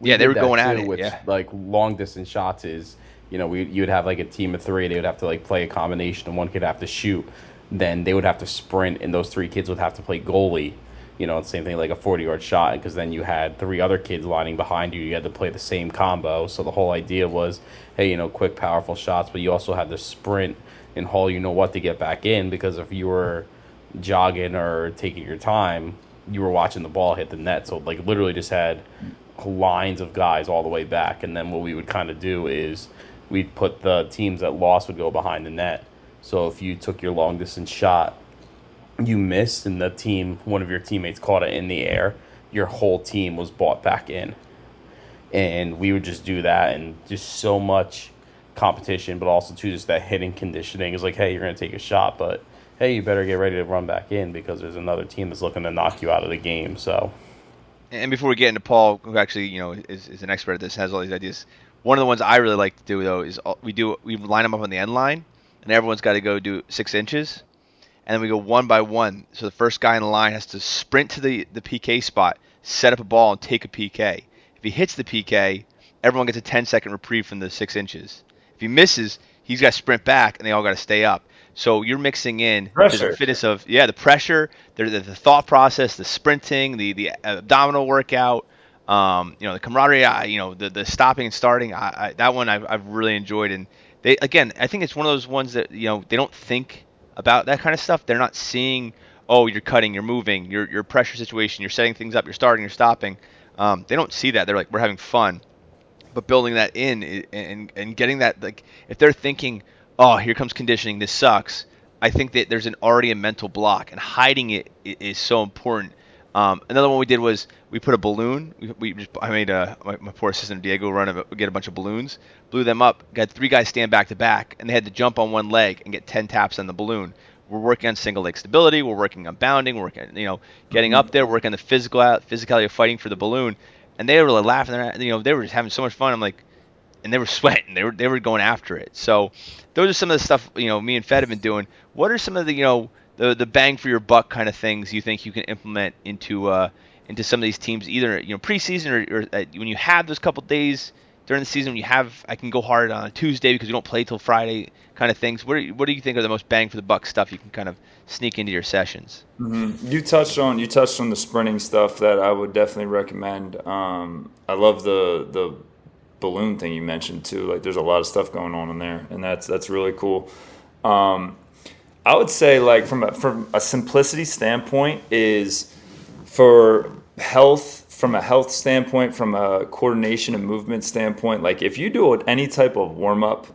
Yeah, they were going at it. With yeah, like long distance shots is, you'd have like a team of three. They would have to like play a combination, and one kid have to shoot. Then they would have to sprint, and those three kids would have to play goalie. Same thing like a 40-yard shot, because then you had three other kids lining behind you. You had to play the same combo. So the whole idea was, hey, quick, powerful shots, but you also had to sprint and haul what to get back in, because if you were jogging or taking your time, you were watching the ball hit the net. So like literally just had lines of guys all the way back. And then what we would kind of do is we'd put the teams that lost would go behind the net. So if you took your long distance shot, you missed, and one of your teammates caught it in the air, your whole team was brought back in. And we would just do that, and just so much competition, but also too just that hitting conditioning is like, hey, you're going to take a shot, but hey, you better get ready to run back in because there's another team that's looking to knock you out of the game. So, and before we get into Paul, who actually is an expert at this, has all these ideas. One of the ones I really like to do though is we line them up on the end line, and everyone's got to go do 6 inches. And then we go one by one. So the first guy in the line has to sprint to the PK spot, set up a ball, and take a PK. If he hits the PK, everyone gets a 10-second reprieve from the 6 inches. If he misses, he's got to sprint back, and they all got to stay up. So you're mixing in the fitness of the pressure, the thought process, the sprinting, the abdominal workout, the camaraderie, the stopping and starting. That one I've really enjoyed, and I think it's one of those ones that they don't think about that kind of stuff. They're not seeing, oh, you're cutting, you're moving, your pressure situation, you're setting things up, you're starting, you're stopping. They don't see that. They're like, we're having fun. But building that in and getting that, like, if they're thinking, oh, here comes conditioning, this sucks, I think that there's already a mental block, and hiding it is so important. Another one we did was we put a balloon. I made my poor assistant Diego get a bunch of balloons, blew them up, got 3 guys stand back to back, and they had to jump on one leg and get 10 taps on the balloon. We're working on single leg stability. We're working on bounding. We're working, getting up there. Working on the physicality of fighting for the balloon. And they were like laughing. They were just having so much fun. I'm like, and they were sweating. They were going after it. So those are some of the stuff me and Fed have been doing. What are some of the bang for your buck kind of things you think you can implement into some of these teams, either preseason or when you have those couple days during the season, I can go hard on a Tuesday because we don't play till Friday kind of things. What do you think are the most bang for the buck stuff you can kind of sneak into your sessions? Mm-hmm. You touched on the sprinting stuff that I would definitely recommend. I love the balloon thing you mentioned too. Like there's a lot of stuff going on in there, and that's really cool. I would say like from a simplicity standpoint is for health. From a health standpoint, from a coordination and movement standpoint, like if you do any type of warm up,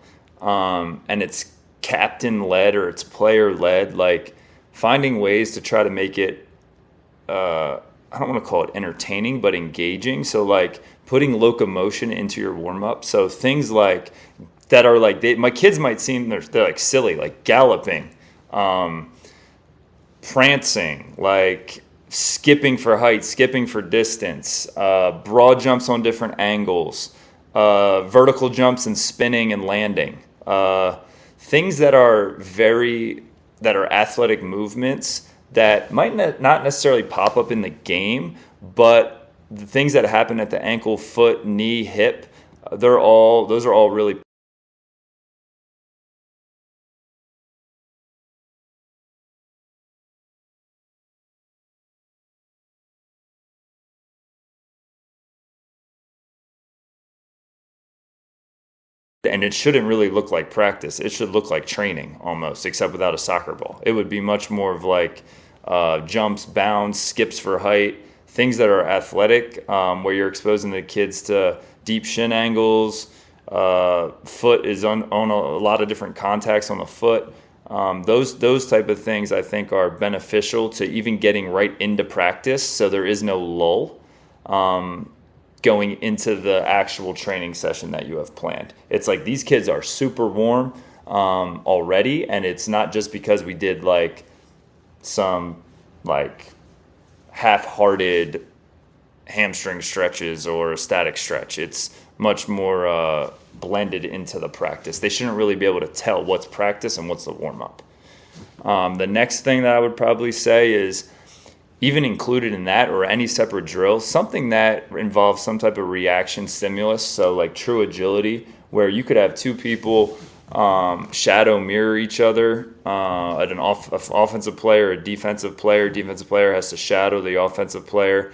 and it's captain led or it's player led, like finding ways to try to make it, I don't want to call it entertaining, but engaging. So like putting locomotion into your warm up. So things like that are like my kids might seem they're like silly, like galloping, prancing, like skipping for height, skipping for distance, broad jumps on different angles, vertical jumps and spinning and landing, things that are athletic movements that might not necessarily pop up in the game, but the things that happen at the ankle, foot, knee, hip, those are all really and it shouldn't really look like practice. It should look like training almost, except without a soccer ball. It would be much more of like jumps, bounds, skips for height, things that are athletic, where you're exposing the kids to deep shin angles. Foot is on a lot of different contacts on the foot. Those type of things I think are beneficial to even getting right into practice, so there is no lull going into the actual training session that you have planned. It's like these kids are super warm already, and it's not just because we did like some like half-hearted hamstring stretches or a static stretch. It's much more blended into the practice. They shouldn't really be able to tell what's practice and what's the warm-up. The next thing that I would probably say is even included in that or any separate drill, something that involves some type of reaction stimulus, so like true agility, where you could have two people shadow mirror each other, at an offensive player, a defensive player. Defensive player has to shadow the offensive player.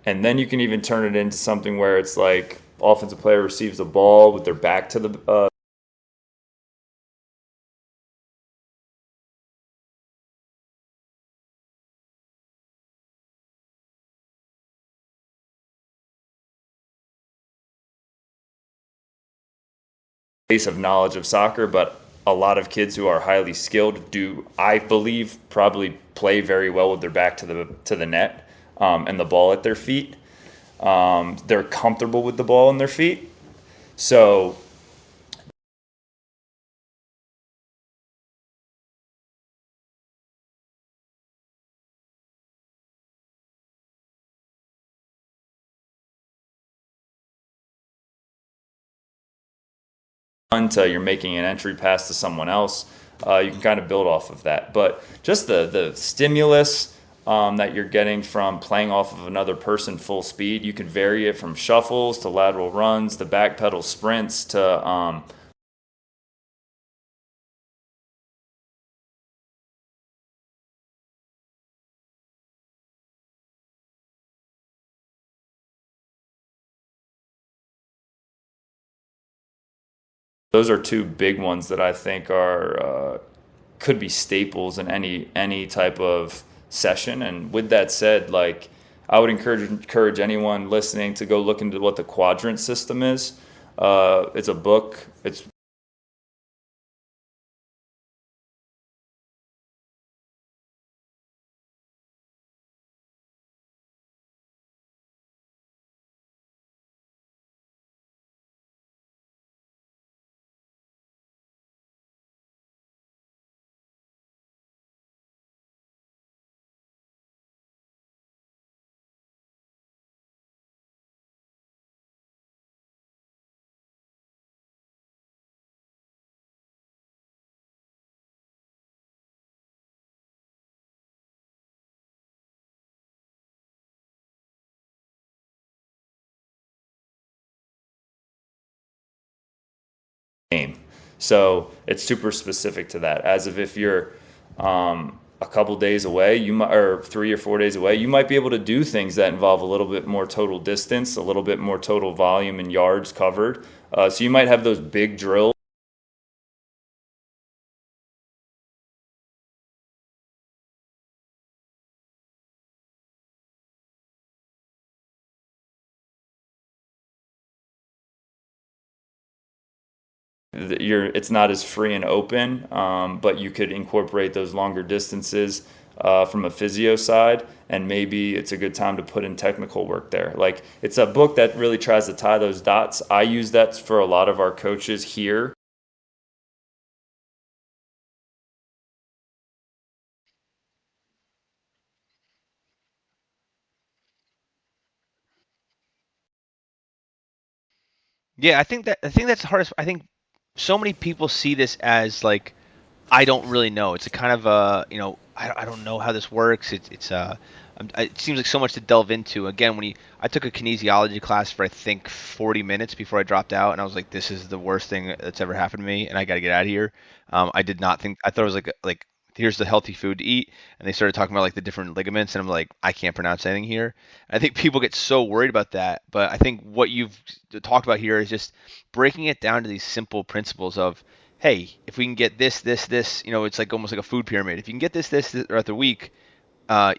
And then you can even turn it into something where it's like offensive player receives the ball with their back to the base of knowledge of soccer, but a lot of kids who are highly skilled do, I believe, probably play very well with their back to the net and the ball at their feet. They're comfortable with the ball in their feet. So until you're making an entry pass to someone else, you can kind of build off of that. But just the stimulus that you're getting from playing off of another person full speed, you can vary it from shuffles to lateral runs to back pedal sprints to those are two big ones that I think are could be staples in any type of session. And with that said, like I would encourage anyone listening to go look into what the quadrant system is. It's a book. It's game. So it's super specific to that. As of if you're a couple days away, you might, or 3 or 4 days away, you might be able to do things that involve a little bit more total distance, a little bit more total volume and yards covered. So you might have those big drills. It's not as free and open, but you could incorporate those longer distances from a physio side, and maybe it's a good time to put in technical work there. Like it's a book that really tries to tie those dots. I use that for a lot of our coaches here. Yeah, I think that's the hardest. I think so many people see this as like I don't really know. It's a kind of I don't know how this works. It seems like so much to delve into. Again, I took a kinesiology class for I think 40 minutes before I dropped out, and I was like, this is the worst thing that's ever happened to me, and I got to get out of here. I did not think I thought it was like here's the healthy food to eat. And they started talking about like the different ligaments, and I'm like, I can't pronounce anything here. I think people get so worried about that, but I think what you've talked about here is just breaking it down to these simple principles of, hey, if we can get this, it's like almost like a food pyramid. If you can get this throughout the week,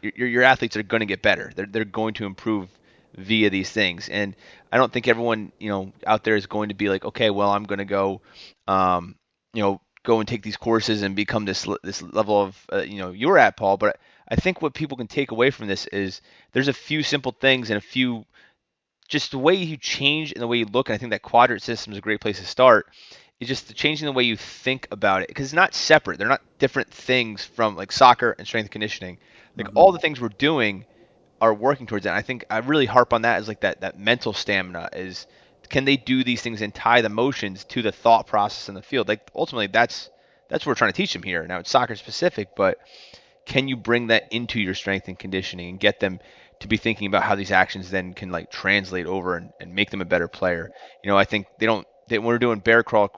your athletes are going to get better. They're going to improve via these things. And I don't think everyone, out there is going to be like, okay, well, I'm going to go, go and take these courses and become this level of, you're at, Paul. But I think what people can take away from this is there's a few simple things and a few, just the way you change and the way you look. And I think that quadrant system is a great place to start. Is just changing the way you think about it, because it's not separate. They're not different things from like soccer and strength and conditioning. Like all the things we're doing are working towards that. I think I really harp on that as like that mental stamina is, can they do these things and tie the motions to the thought process in the field? Like ultimately that's what we're trying to teach them here. Now it's soccer specific, but can you bring that into your strength and conditioning and get them to be thinking about how these actions then can like translate over and make them a better player? I think when we're doing bear crawl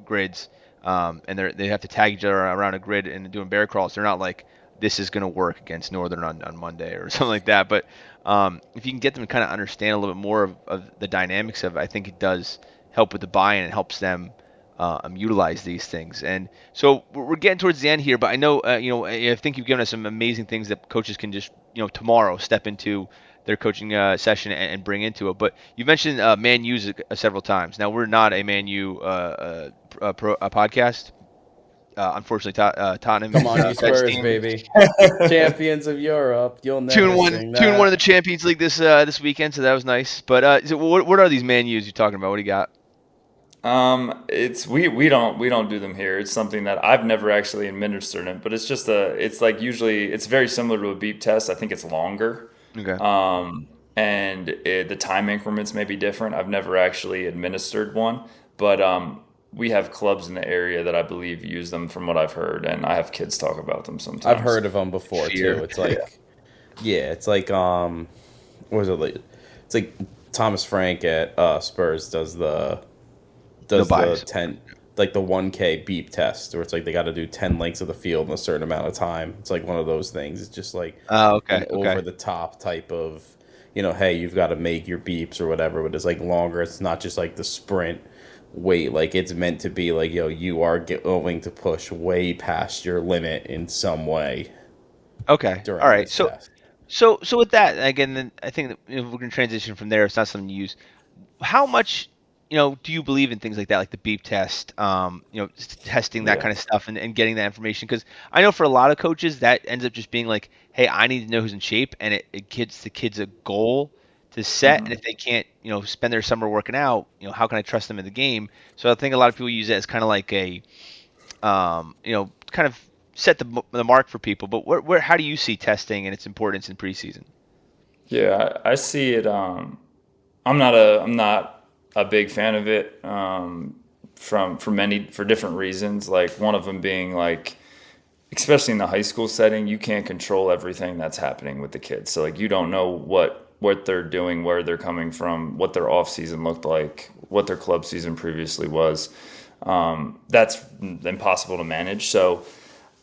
grids, and they have to tag each other around a grid and doing bear crawls, they're not like, this is going to work against Northern on Monday or something like that. But if you can get them to kind of understand a little bit more of the dynamics of it, I think it does help with the buy-in and helps them utilize these things. And so we're getting towards the end here, but I know, I think you've given us some amazing things that coaches can just, tomorrow step into their coaching session and bring into it. But you mentioned Man U's several times. Now, we're not a Man U podcast. Unfortunately, Tottenham. Come on, you Spurs, baby, champions of Europe. You'll never sing that. 2-1 in the Champions League this weekend, so that was nice. But what are these Man U's you're talking about? What do you got? We don't do them here. It's something that I've never actually administered it, but it's just it's very similar to a beep test. I think it's longer. Okay. And the time increments may be different. I've never actually administered one, but we have clubs in the area that I believe use them from what I've heard, and I have kids talk about them sometimes. I've heard of them before too. It's like, it's like what was it like? It's like Thomas Frank at Spurs does the 10, like the 1K beep test, where it's like they got to do 10 lengths of the field in a certain amount of time. It's like one of those things. It's just like an over the top type of, hey, you've got to make your beeps or whatever, but it's like longer. It's not just like the sprint weight. Like it's meant to be like, you are going to push way past your limit in some way. Okay. All right. So with that, again, then I think that, we're going to transition from there. It's not something you use. How much, do you believe in things like that, like the beep test, testing that kind of stuff and getting that information? Because I know for a lot of coaches that ends up just being like, hey, I need to know who's in shape, and it gives the kids a goal to set, and if they can't, spend their summer working out, how can I trust them in the game? So I think a lot of people use it as kind of like a, kind of set the mark for people. But how do you see testing and its importance in preseason? Yeah, I see it. I'm not a big fan of it for different reasons. Like one of them being like, especially in the high school setting, you can't control everything that's happening with the kids. So like you don't know what they're doing, where they're coming from, what their off season looked like, what their club season previously was. That's impossible to manage. So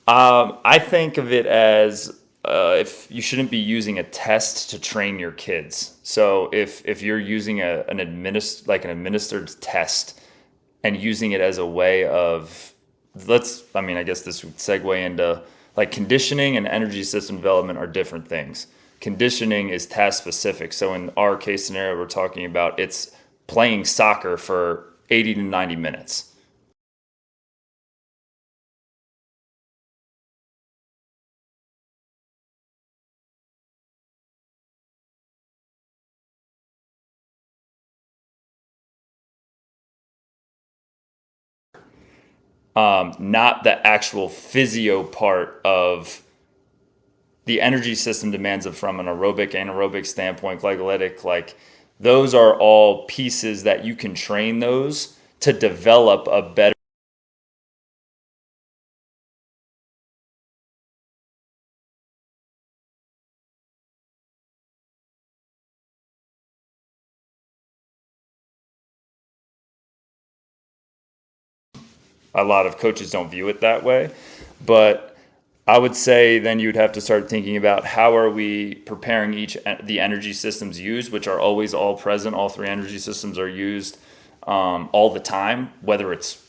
I think of it as if you shouldn't be using a test to train your kids. So if you're using an administered test and using it as a way of I guess this would segue into like conditioning and energy system development are different things. Conditioning is task specific. So in our case scenario, we're talking about it's playing soccer for 80 to 90 minutes. Not the actual physio part of the energy system demands it from an aerobic, anaerobic standpoint, glycolytic, like those are all pieces that you can train those to develop a better. A lot of coaches don't view it that way, but I would say then you'd have to start thinking about how are we preparing the energy systems used, which are always all present. All three energy systems are used all the time, whether it's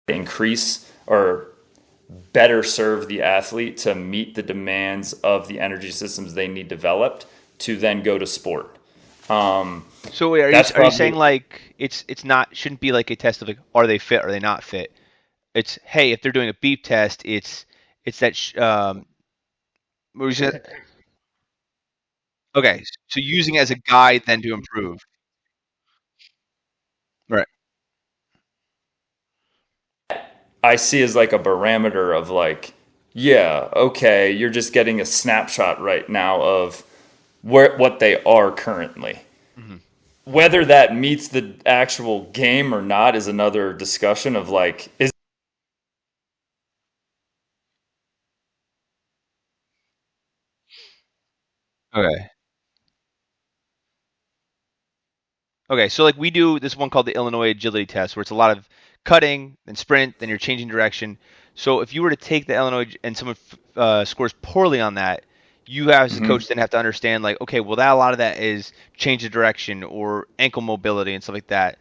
increase or better serve the athlete to meet the demands of the energy systems they need developed to then go to sport. So wait, are you saying like it's not shouldn't be like a test of like are they fit or are they not fit? It's hey, if they're doing a beep test, it's that what was it? Okay, so using it as a guide then to improve. Right. I see as like a barometer of like, yeah, okay, you're just getting a snapshot right now of what they are currently. Hmm. Whether that meets the actual game or not is another discussion of like, is Okay. Okay, so like we do this one called the Illinois Agility Test, where it's a lot of cutting and sprint, then you're changing direction. So if you were to take the Illinois and someone scores poorly on that, you as a Mhm. coach then have to understand like, okay, well that a lot of that is change of direction or ankle mobility and stuff like that.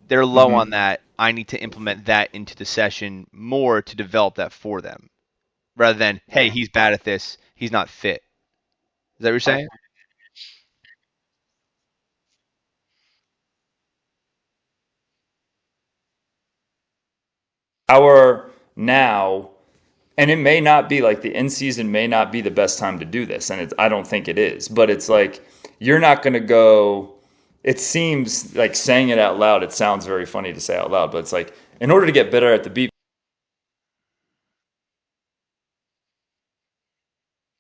They're low on Mhm. that. I need to implement that into the session more to develop that for them, rather than hey, he's bad at this, he's not fit. Is that what you're saying? Our now, and it may not be like the in season may not be the best time to do this, and I don't think it is, but it's like you're not going to go. It seems like saying it out loud. It sounds very funny to say out loud, but it's like in order to get better at the beat.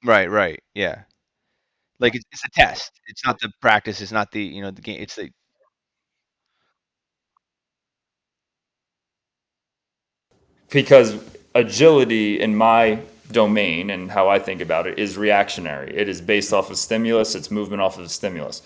Right, right, yeah. Like it's a test. It's not the practice. It's not the the game. It's the Because agility in my domain and how I think about it is reactionary. It is based off of stimulus, it's movement off of a stimulus.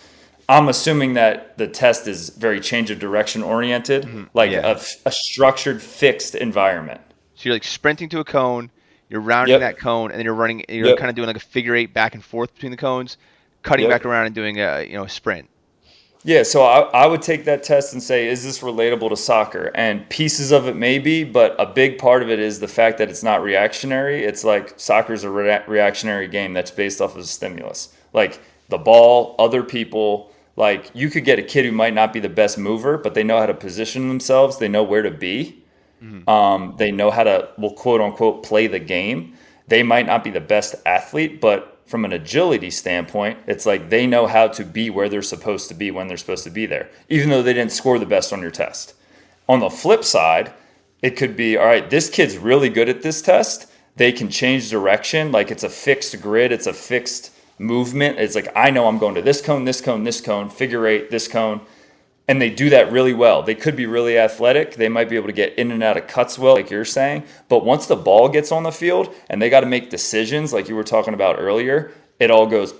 I'm assuming that the test is very change of direction oriented, mhm, like yeah. a structured, fixed environment. So you're like sprinting to a cone, you're rounding that Yep. cone, and then you're running. You're kind Yep. of doing like a figure eight back and forth between the cones, cutting back Yep. around and doing a sprint. Yeah, so I would take that test and say, is this relatable to soccer? And pieces of it maybe, but a big part of it is the fact that it's not reactionary. It's like soccer's a reactionary game that's based off of stimulus. Like the ball, other people, like you could get a kid who might not be the best mover, but they know how to position themselves, they know where to be. Hmm. They know how to, well, quote unquote, play the game. They might not be the best athlete, but from an agility standpoint, it's like they know how to be where they're supposed to be when they're supposed to be there, even though they didn't score the best on your test. On the flip side, it could be, all right, this kid's really good at this test. They can change direction. Like it's a fixed grid, it's a fixed movement. It's like, I know I'm going to this cone, this cone, this cone, figure eight, this cone, and they do that really well. They could be really athletic. They might be able to get in and out of cuts well, like you're saying. But once the ball gets on the field and they got to make decisions, like you were talking about earlier, it all goes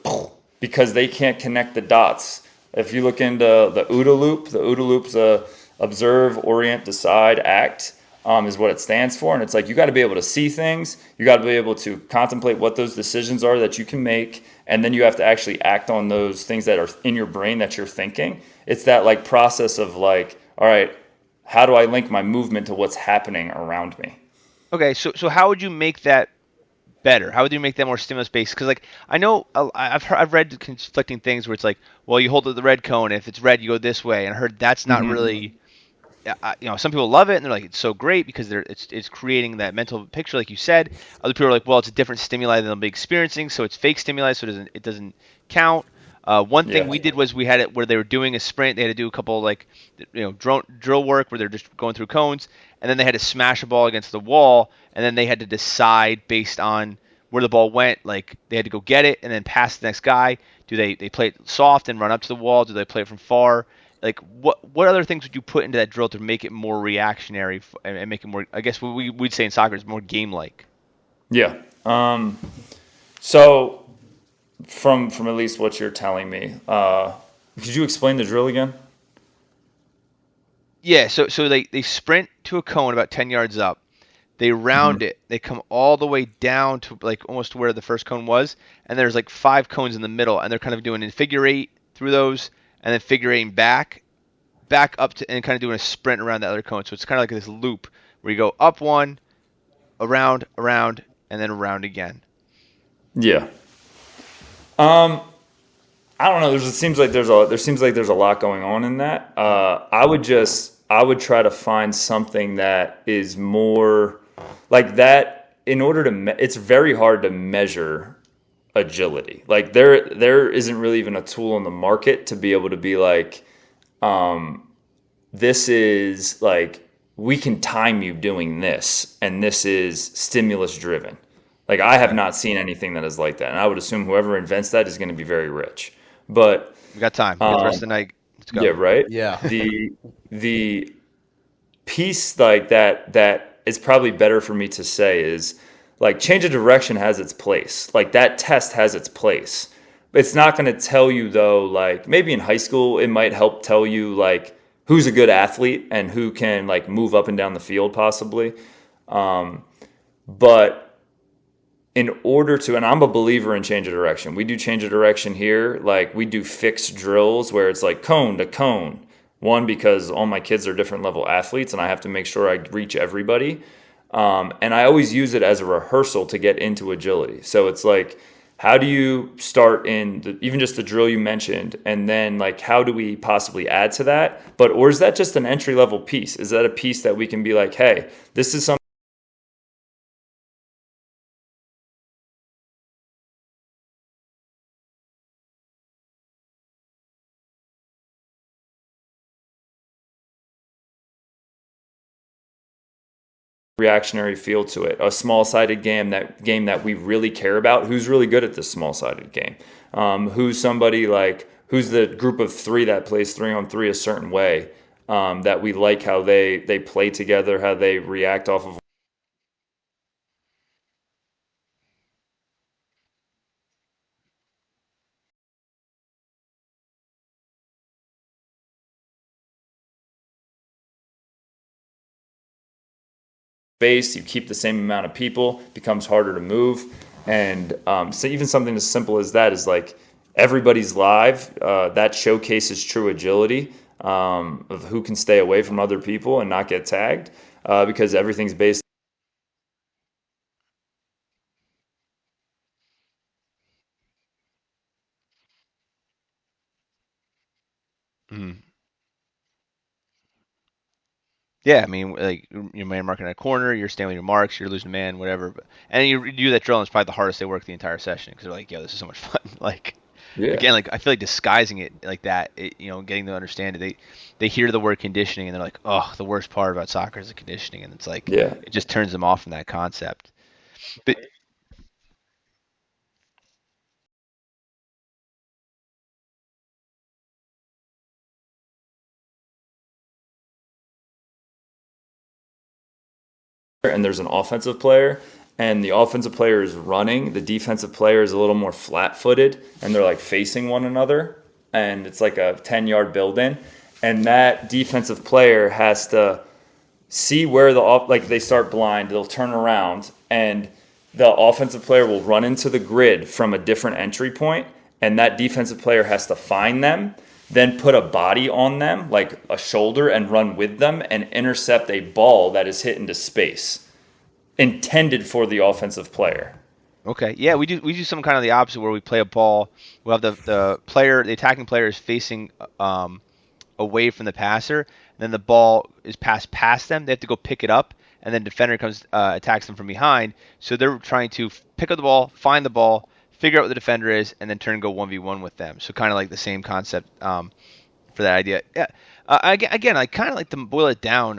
because they can't connect the dots. If you look into the OODA loop's a observe, orient, decide, act. Is what it stands for. And it's like you got to be able to see things. You got to be able to contemplate what those decisions are that you can make. And then you have to actually act on those things that are in your brain that you're thinking. It's that like process of like, all right, how do I link my movement to what's happening around me? Okay, so how would you make that better? How would you make that more stimulus based? Because like I know I've read conflicting things where it's like, well, you hold the red cone, if it's red, you go this way, and I heard that's not Mm-hmm. really some people love it and they're like it's so great because it's creating that mental picture like you said. Other people are like, well, it's a different stimuli than they'll be experiencing, so it's fake stimuli, so it doesn't count. One thing Yeah. we did was we had it where they were doing a sprint. They had to do a couple like drill work where they're just going through cones, and then they had to smash a ball against the wall, and then they had to decide based on where the ball went. Like they had to go get it and then pass the next guy. Do they play it soft and run up to the wall? Do they play it from far? Like what other things would you put into that drill to make it more reactionary and make it more? I guess what we'd say in soccer is more game like. Yeah. So from at least what you're telling me, could you explain the drill again? Yeah, so they sprint to a cone about 10 yards up. They round it. They come all the way down to like almost where the first cone was, and there's like 5 cones in the middle, and they're kind of doing a figure 8 through those, and then figure 8 back up to, and kind of doing a sprint around the other cone. So it's kind of like this loop where you go up one, around, and then around again. Yeah. I don't know. It seems like there's a lot going on in that. I would try to find something that is more like that. In order to, it's very hard to measure agility. Like there isn't really even a tool in the market to be able to be like, this is like we can time you doing this, and this is stimulus driven. Like I have not seen anything that is like that, and I would assume whoever invents that is going to be very rich. But we got time. We got the rest of the night. Let's go. Yeah, right. Yeah. The piece like that is probably better for me to say is like change of direction has its place. Like that test has its place. It's not going to tell you though. Like maybe in high school it might help tell you like who's a good athlete and who can like move up and down the field possibly. But in order to, and I'm a believer in change of direction. We do change of direction here. Like we do fixed drills where it's like cone to cone. One, because all my kids are different level athletes and I have to make sure I reach everybody. And I always use it as a rehearsal to get into agility. So it's like, how do you start in even just the drill you mentioned? And then like, how do we possibly add to that? Or is that just an entry level piece? Is that a piece that we can be like, hey, this is something reactionary feel to it, a small-sided game that we really care about. Who's really good at this small-sided game? Who's somebody like who's the group of 3 that plays 3-on-3 a certain way, that we like how they play together, how they react off of. Space, you keep the same amount of people, becomes harder to move. And so even something as simple as that is like everybody's live. That showcases true agility, of who can stay away from other people and not get tagged, because everything's based. Mm. Yeah, I mean, like you're man marking a corner, you're staying with your marks, you're losing man, whatever. And you do that drill, and it's probably the hardest they work the entire session because they're like, "Yo, this is so much fun." Like, Yeah. again, like I feel like disguising it like that, getting them to understand it. They hear the word conditioning and they're like, "Oh, the worst part about soccer is the conditioning," and it's like, Yeah. it just turns them off from that concept. But And there's an offensive player, and the offensive player is running. The defensive player is a little more flat-footed, and they're like facing one another, and it's like a 10-yard build-in. And that defensive player has to see where like they start blind, they'll turn around, and the offensive player will run into the grid from a different entry point, and that defensive player has to find them, then put a body on them, like a shoulder, and run with them and intercept a ball that is hit into space, intended for the offensive player. okay, yeah, we do some kind of the opposite where we play a ball. We'll have the attacking player is facing away from the passer, and then the ball is passed past them. They have to go pick it up, and then defender comes attacks them from behind. So they're trying to pick up the ball, find the ball, figure out what the defender is, and then turn and go 1v1 with them. So kind of like the same concept for that idea. Yeah. Again, I kind of like to boil it down.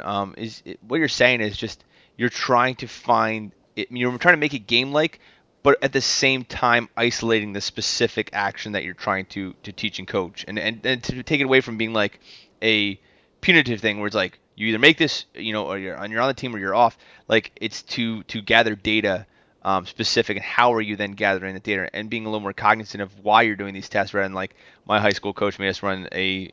What you're saying is just you're trying to find it. You're trying to make it game-like, but at the same time isolating the specific action that you're trying to teach and coach, and to take it away from being like a punitive thing where it's like you either make this, or you're on the team or you're off. Like it's to gather data specific, and how are you then gathering the data and being a little more cognizant of why you're doing these tests rather than like my high school coach made us run a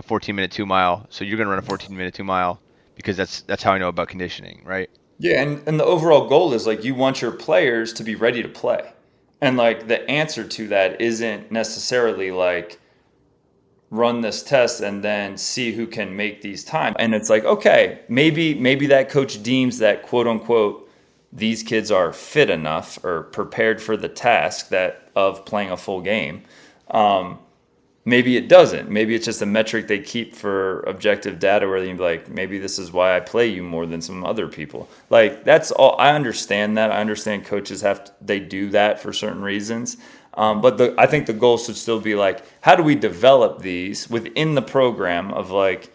14-minute 2 mile, so you're going to run a 14-minute 2 mile because that's how I know about conditioning, right? Yeah, and the overall goal is like you want your players to be ready to play. And like the answer to that isn't necessarily like run this test and then see who can make these times. And it's like, okay, maybe that coach deems that quote unquote these kids are fit enough or prepared for the task that of playing a full game. Maybe it doesn't. Maybe it's just a metric they keep for objective data where you're like, maybe this is why I play you more than some other people. Like, that's all. I understand that. I understand coaches they do that for certain reasons. But I think the goal should still be like, how do we develop these within the program of like,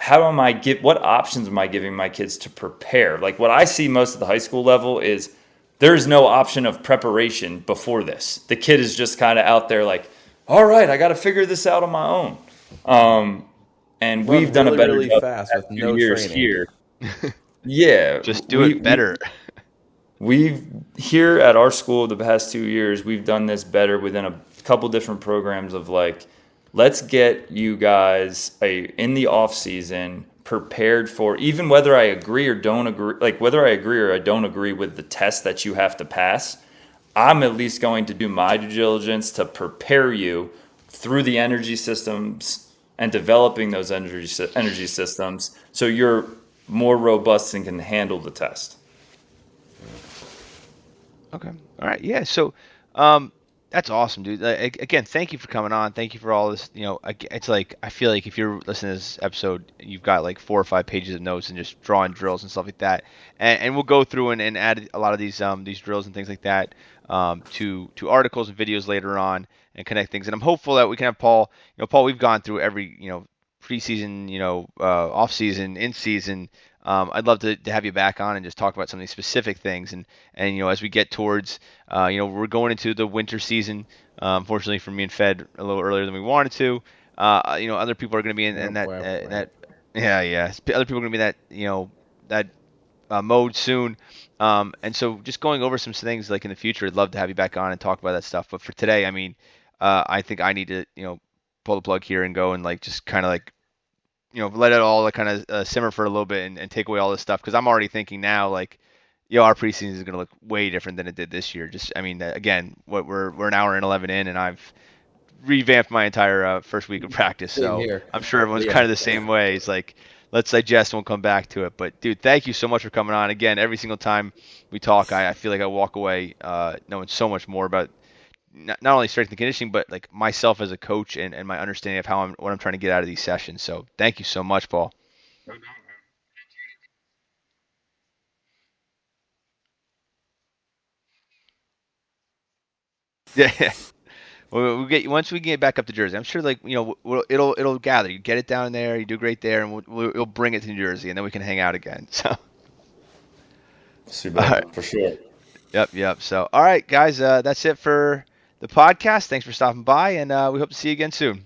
what options am I giving my kids to prepare? Like what I see most at the high school level is there's no option of preparation before this. The kid is just kind of out there like, all right, I got to figure this out on my own. And we've done a better really job fast with no years training. here. Yeah. Just do it better. We've here at our school the past 2 years, we've done this better within a couple different programs of like, let's get you guys in the off season prepared for even whether I agree or don't agree, like whether I agree or I don't agree with the test that you have to pass. I'm at least going to do my due diligence to prepare you through the energy systems and developing those energy systems so you're more robust and can handle the test. Okay. All right. Yeah. So, that's awesome, dude. Again, thank you for coming on. Thank you for all this. It's like I feel like if you're listening to this episode, you've got like 4 or 5 pages of notes and just drawing drills and stuff like that. And we'll go through and add a lot of these drills and things like that to articles and videos later on and connect things. And I'm hopeful that we can have Paul. Paul, we've gone through every preseason, off season, in season. I'd love to have you back on and just talk about some of these specific things. And as we get towards, we're going into the winter season. Unfortunately for me and Fed, a little earlier than we wanted to. Other people are going to be in that. Other people are going to be in that mode soon. And so just going over some things like in the future, I'd love to have you back on and talk about that stuff. But for today, I mean, I think I need to, pull the plug here and go and like just kind of like let it all kind of simmer for a little bit and take away all this stuff because I'm already thinking now like, our preseason is going to look way different than it did this year. Just, I mean, again, we're an hour and 11 in, and I've revamped my entire first week of practice. So I'm sure everyone's kind of the same way. It's like, let's digest and we'll come back to it. But dude, thank you so much for coming on. Again, every single time we talk, I feel like I walk away knowing so much more about not only strength and conditioning, but like myself as a coach and my understanding of what I'm trying to get out of these sessions. So thank you so much, Paul. Yeah. We'll get once we get back up to Jersey. I'm sure, like it'll gather. You get it down there, you do great there, and we'll bring it to New Jersey, and then we can hang out again. So, super, right. For sure. Yep. So, all right, guys, that's it for the podcast. Thanks for stopping by, and we hope to see you again soon.